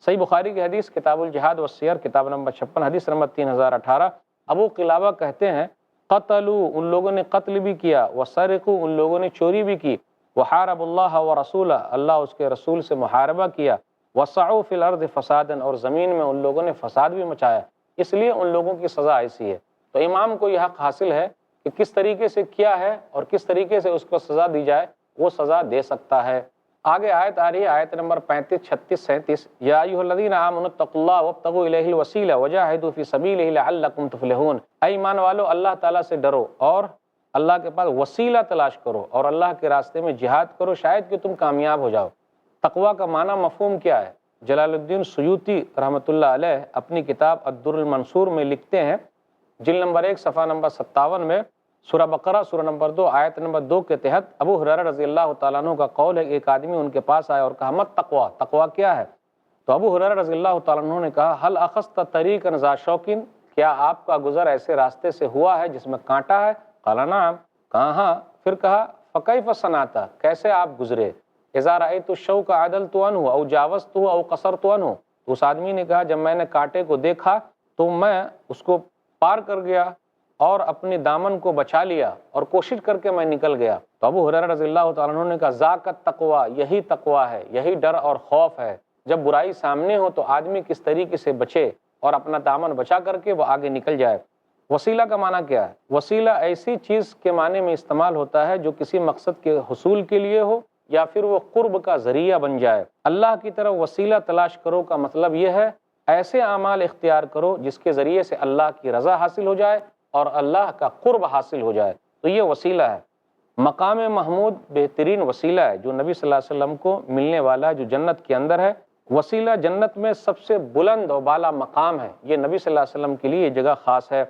صحیح بخاری کی حدیث کتاب الجہاد والسیر کتاب نمبر 56 حدیث نمبر 3018، ابو قلابہ کہتے ہیں قتلوا ان لوگوں نے قتل بھی کیا، وسرقوا ان لوگوں نے چوری بھی کی، وحارب اللہ ورسولہ اللہ اس کے رسول سے محاربہ کیا، وسعوا فی الارض فسادا اور زمین میں ان لوگوں نے فساد بھی مچایا، اس لیے ان لوگوں کی سزا ایسی ہے۔ تو امام کو یہ حق حاصل ہے کہ کس طریقے سے کیا ہے اور کس طریقے سے اس کو سزا دی جائے، وہ سزا دے سکتا ہے۔ آگے آیت آ رہی ہے، آیت نمبر 35، 36، 37، یا ایھا الذین آمنوا اتقوا اللہ وابتغوا الیہ الوسیلہ وجاہدوا فی سبیلہ لعلکم تفلحون۔ اے ایمان والو اللہ تعالیٰ سے ڈرو اور اللہ کے پاس وسیلہ تلاش کرو اور اللہ کے راستے میں جہاد کرو، شاید کہ تم کامیاب ہو جاؤ۔ تقویٰ کا معنی مفہوم کیا ہے؟ جلال الدین سیوطی رحمۃ اللہ علیہ اپنی کتاب الدر المنصور میں لکھتے ہیں، جلد نمبر 1 صفحہ نمبر 57 میں سورہ بقرہ سورہ نمبر 2 آیت نمبر 2 کے تحت ابو ہریرہ رضی اللہ تعالیٰ عنہ کا قول ہے، ایک آدمی ان کے پاس آیا اور کہا مت تقویٰ، تقویٰ کیا ہے؟ تو ابو ہریرہ رضی اللہ تعالیٰ عنہ نے کہا حل اخذت طریقا ذا شوک، کیا آپ کا گزر ایسے راستے سے ہوا ہے جس میں کانٹا ہے؟ قال نعم، کہا ہاں۔ پھر کہا فکیف صنعت، کیسے آپ گزرے؟ اذا رأیت الشوک عدلت عنہ او جاوزتہ او قصرت عنہ، تو اس آدمی نے کہا جب میں نے کانٹے کو دیکھا تو میں اس کو پار کر گیا اور اپنے دامن کو بچا لیا اور کوشش کر کے میں نکل گیا۔ تو ابو ہریرہ رضی اللہ تعالیٰ عنہ نے کہا ذاک التقویٰ، یہی تقویٰ ہے، یہی ڈر اور خوف ہے۔ جب برائی سامنے ہو تو آدمی کس طریقے سے بچے اور اپنا دامن بچا کر کے وہ آگے نکل جائے۔ وسیلہ کا معنی کیا ہے؟ وسیلہ ایسی چیز کے معنی میں استعمال ہوتا ہے جو کسی مقصد کے حصول کے لیے ہو یا پھر وہ قرب کا ذریعہ بن جائے۔ اللہ کی طرف وسیلہ تلاش کرو کا مطلب یہ ہے ایسے اعمال اختیار کرو جس کے ذریعے سے اللہ کی رضا حاصل ہو جائے اور اللہ کا قرب حاصل ہو جائے، تو یہ وسیلہ ہے۔ مقام محمود بہترین وسیلہ ہے جو نبی صلی اللہ علیہ وسلم کو ملنے والا ہے، جو جنت کے اندر ہے۔ وسیلہ جنت میں سب سے بلند اور بالا مقام ہے، یہ نبی صلی اللہ علیہ وسلم کے لیے یہ جگہ خاص ہے۔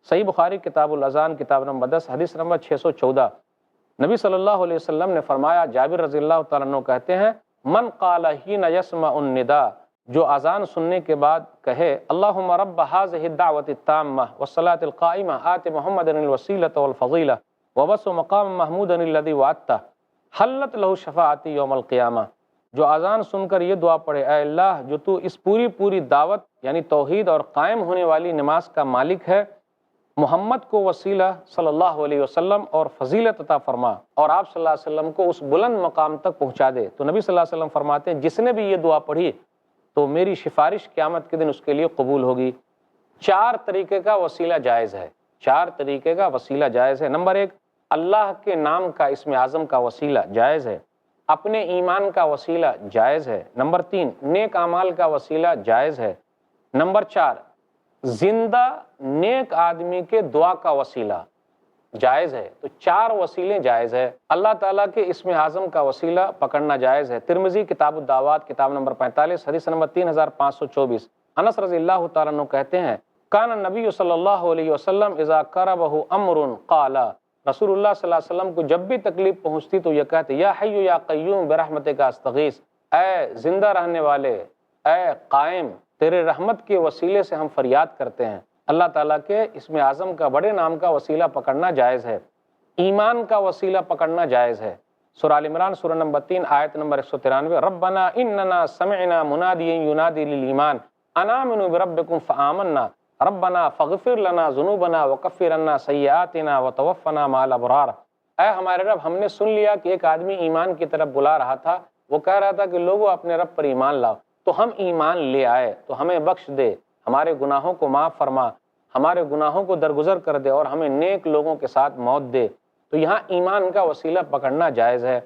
صحیح بخاری کتاب الاذان کتاب نمبر 10 حدیث نمبر 614، نبی صلی اللہ علیہ وسلم نے فرمایا، جابر رضی اللہ تعالیٰ عنہ کہتے ہیں من قال حین یسمع النداء، جو اذان سننے کے بعد کہے اللہم رب هذه الدعوة التامة والصلاة القائمة آت محمد الوسیلة والفضیلة وبعثه مقام محمودا الذی وعدته حلت له شفاعتی یوم القیامہ، جو اذان سن کر یہ دعا پڑھے اے اللہ جو تو اس پوری دعوت یعنی توحید اور قائم ہونے والی نماز کا مالک ہے، محمد کو وسیلہ صلی اللہ علیہ وسلم اور فضیلت عطا فرما اور آپ صلی اللہ علیہ وسلم کو اس بلند مقام تک پہنچا دے۔ تو نبی صلی اللہ علیہ وسلم فرماتے ہیں جس نے بھی یہ دعا پڑھی تو میری سفارش قیامت کے دن اس کے لیے قبول ہوگی۔ 4 طریقے کا وسیلہ جائز ہے، 4 طریقے کا وسیلہ جائز ہے۔ نمبر 1، اللہ کے نام کا اسم اعظم کا وسیلہ جائز ہے۔ اپنے ایمان کا وسیلہ جائز ہے۔ نمبر 3، نیک اعمال کا وسیلہ جائز ہے۔ نمبر 4، زندہ نیک آدمی کے دعا کا وسیلہ جائز ہے۔ تو 4 وسیلے جائز ہے۔ اللہ تعالیٰ کے اسم اعظم کا وسیلہ پکڑنا جائز ہے۔ ترمذی کتاب الدعوات کتاب نمبر 45 حدیث نمبر 3524، انس رضی اللہ تعالیٰ عنہ کہتے ہیں کان النبی صلی اللہ علیہ وسلم اذا کربہ امر قال، رسول اللہ صلی اللہ علیہ وسلم کو جب بھی تکلیف پہنچتی تو یہ کہتے یا حی یا قیوم برحمتک استغیث، اے زندہ رہنے والے، اے قائم، تیرے رحمت کے وسیلے سے ہم فریاد کرتے ہیں۔ اللہ تعالیٰ کے اسم اعظم کا بڑے نام کا وسیلہ پکڑنا جائز ہے۔ ایمان کا وسیلہ پکڑنا جائز ہے۔ سورہ ال عمران سورہ نمبر 3 آیت نمبر 193، ربنا اننا سمعنا منادیا ینادی للایمان ان آمنوا بربکم فآمنا ربنا فاغفر لنا ذنوبنا وکفر عنا سیئاتنا وتوفنا مع الابرار، اے ہمارے رب ہم نے سن لیا کہ ایک آدمی ایمان کی طرف بلا رہا تھا، وہ کہہ رہا تھا کہ لوگوں اپنے رب پر ایمان لاؤ، تو ہم ایمان لے آئے، تو ہمیں بخش دے، ہمارے گناہوں کو معاف فرما، ہمارے گناہوں کو درگزر کر دے اور ہمیں نیک لوگوں کے ساتھ موت دے۔ تو یہاں ایمان کا وسیلہ پکڑنا جائز ہے،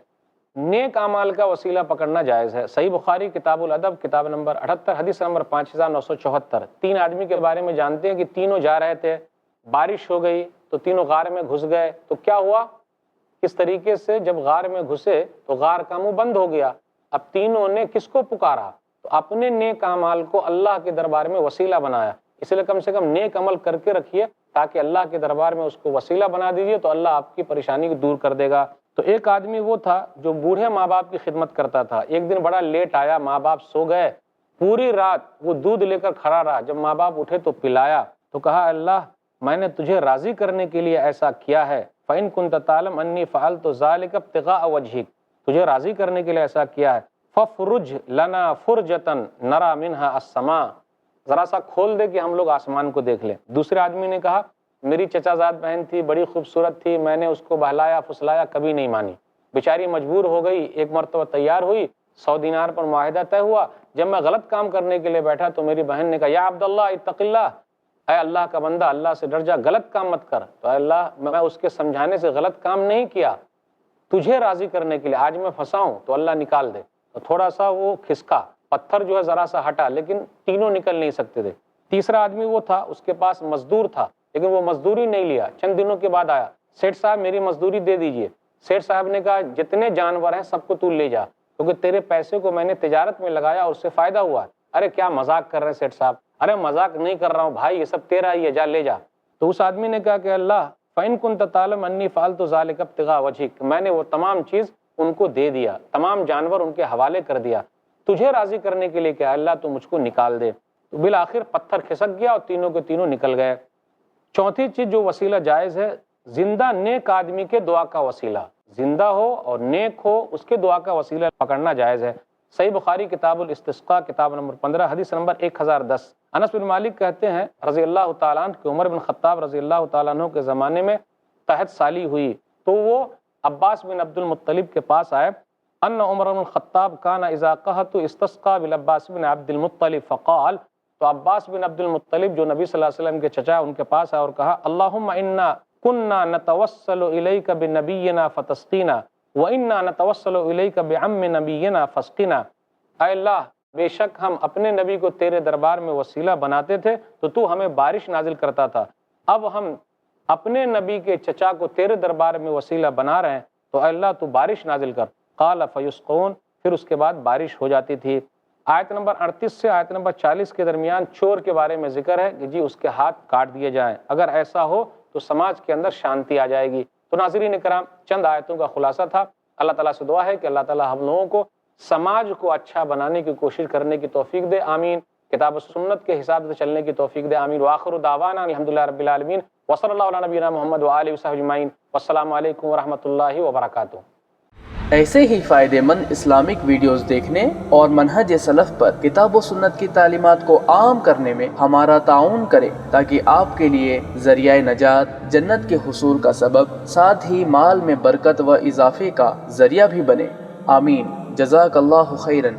نیک اعمال کا وسیلہ پکڑنا جائز ہے۔ صحیح بخاری کتاب الادب کتاب نمبر 78 حدیث نمبر 5974، 3 آدمی کے بارے میں جانتے ہیں کہ تینوں جا رہے تھے، بارش ہو گئی تو تینوں غار میں گھس گئے، تو کیا ہوا؟ کس طریقے سے جب غار میں گھسے تو غار کا منہ بند ہو گیا. اب تینوں نے کس کو پکارا؟ تو اپنے نیک اعمال کو اللہ کے دربار میں وسیلہ بنایا. اس لیے کم سے کم نیک عمل کر کے رکھیے تاکہ اللہ کے دربار میں اس کو وسیلہ بنا دیجیے تو اللہ آپ کی پریشانی کو دور کر دے گا. تو ایک آدمی وہ تھا جو بوڑھے ماں باپ کی خدمت کرتا تھا. ایک دن بڑا لیٹ آیا، ماں باپ سو گئے، پوری رات وہ دودھ لے کر کھڑا رہا. جب ماں باپ اٹھے تو پلایا. تو کہا اللہ میں نے تجھے راضی کرنے کے لیے ایسا کیا ہے. فَإِن كُنْتَ تَعْلَمْ أَنِّي فَعَلْتُ ذَلِكَ ابْتِغَاءَ وَجْهِكَ، تجھے راضی کرنے کے لیے ایسا کیا ہے. فَفْرُجْ لَنَا فُرْجَةً نَرَى مِنْهَا السَّمَاءَ، ذرا سا کھول دے کہ ہم لوگ آسمان کو دیکھ لیں. دوسرے آدمی نے کہا میری چچا زاد بہن تھی، بڑی خوبصورت تھی، میں نے اس کو بہلایا پھسلایا، کبھی نہیں مانی. بیچاری مجبور ہو گئی، ایک مرتبہ تیار ہوئی، 100 دینار پر معاہدہ طے ہوا. جب میں غلط کام کرنے کے لیے بیٹھا تو میری بہن نے کہا یا عبداللہ اتق اللہ، اے اللہ کا بندہ اللہ سے ڈر جا، غلط کام مت کر. تو اے اللہ میں اس کے سمجھانے سے غلط کام نہیں کیا، تجھے راضی کرنے کے لیے آج میں پھنساؤں تو اللہ نکال دے. تو تھوڑا سا وہ کھسکا، پتھر جو ہے ذرا سا ہٹا، لیکن تینوں نکل نہیں سکتے تھے. تیسرا آدمی وہ تھا، اس کے پاس مزدور تھا لیکن وہ مزدوری نہیں لیا. چند دنوں کے بعد آیا، سیٹھ صاحب میری مزدوری دے دیجئے. سیٹھ صاحب نے کہا جتنے جانور ہیں سب کو تو لے جا، کیونکہ تیرے پیسے کو میں نے تجارت میں لگایا اور اس سے فائدہ ہوا. ارے کیا مذاق کر رہے ہیں سیٹھ صاحب؟ ارے مذاق نہیں کر رہا ہوں بھائی، یہ سب تیرا ہی ہے، جا لے جا. تو اس آدمی نے کہا کہ اللہ فَإِن كُنْتَ تَعْلَمْ أَنِّي فَعَلْتُ ذَلِكَ ابْتِغَاءَ وَجْهِكَ، میں نے وہ تمام چیز ان کو دے دیا، تمام جانور ان کے حوالے کر دیا، تجھے راضی کرنے کے لیے کہ اللہ تو مجھ کو نکال دے. تو بالآخر پتھر کھسک گیا اور تینوں کے تینوں نکل گئے. چوتھی چیز جو وسیلہ جائز ہے، زندہ نیک آدمی کے دعا کا وسیلہ، زندہ ہو اور نیک ہو اس کے دعا کا وسیلہ پکڑنا جائز ہے. صحیح بخاری کتاب الاستسقاء کتاب نمبر 15 حدیث نمبر 1010. انس بن مالک کہتے ہیں رضی اللہ تعالیٰ عنہ کہ عمر بن خطاب رضی اللہ تعالیٰ عنہ کے زمانے میں تحت سالی ہوئی تو وہ عباس بن عبد المطلب کے پاس آئے. ان عمر بن خطاب کان اذا قحط استسقى بالعباس بن عبد المطلب فقال، تو عباس بن عبد المطلب جو نبی صلی اللہ علیہ وسلم کے چچا ان کے پاس آئے اور کہا اللہم انا کننا نتوسل الیک بنبینا فتسقینا وانا نتوسل الیک بعم نبینا فاسقنا. اے اللہ بے شک ہم اپنے نبی کو تیرے دربار میں وسیلہ بناتے تھے تو ہمیں بارش نازل کرتا تھا، اب ہم اپنے نبی کے چچا کو تیرے دربار میں وسیلہ بنا رہے ہیں تو اے اللہ تو بارش نازل کر. قال فیسقون، پھر اس کے بعد بارش ہو جاتی تھی. آیت نمبر 38 سے آیت نمبر 40 کے درمیان چور کے بارے میں ذکر ہے کہ جی اس کے ہاتھ کاٹ دیے جائیں، اگر ایسا ہو تو سماج کے اندر شانتی آ جائے گی. تو ناظرین کرام چند آیتوں کا خلاصہ تھا. اللہ تعالیٰ سے دعا ہے کہ اللہ تعالیٰ ہم لوگوں کو سماج کو اچھا بنانے کی کوشش کرنے کی توفیق دے، آمین. کتاب و سنت کے حساب سے چلنے کی توفیق دے، آمین. وآخر دعوانا الحمدللہ رب العالمین وصلی اللہ علی نبینا محمد وآلہ وصحبہ اجمعین. والسلام علیکم ورحمۃ اللہ وبرکاتہ. ایسے ہی فائدہ مند اسلامک ویڈیوز دیکھنے اور منہج سلف پر کتاب و سنت کی تعلیمات کو عام کرنے میں ہمارا تعاون کریں تاکہ آپ کے لیے ذریعہ نجات، جنت کے حصول کا سبب، ساتھ ہی مال میں برکت و اضافے کا ذریعہ بھی بنے. آمین. جزاک اللہ خیرن.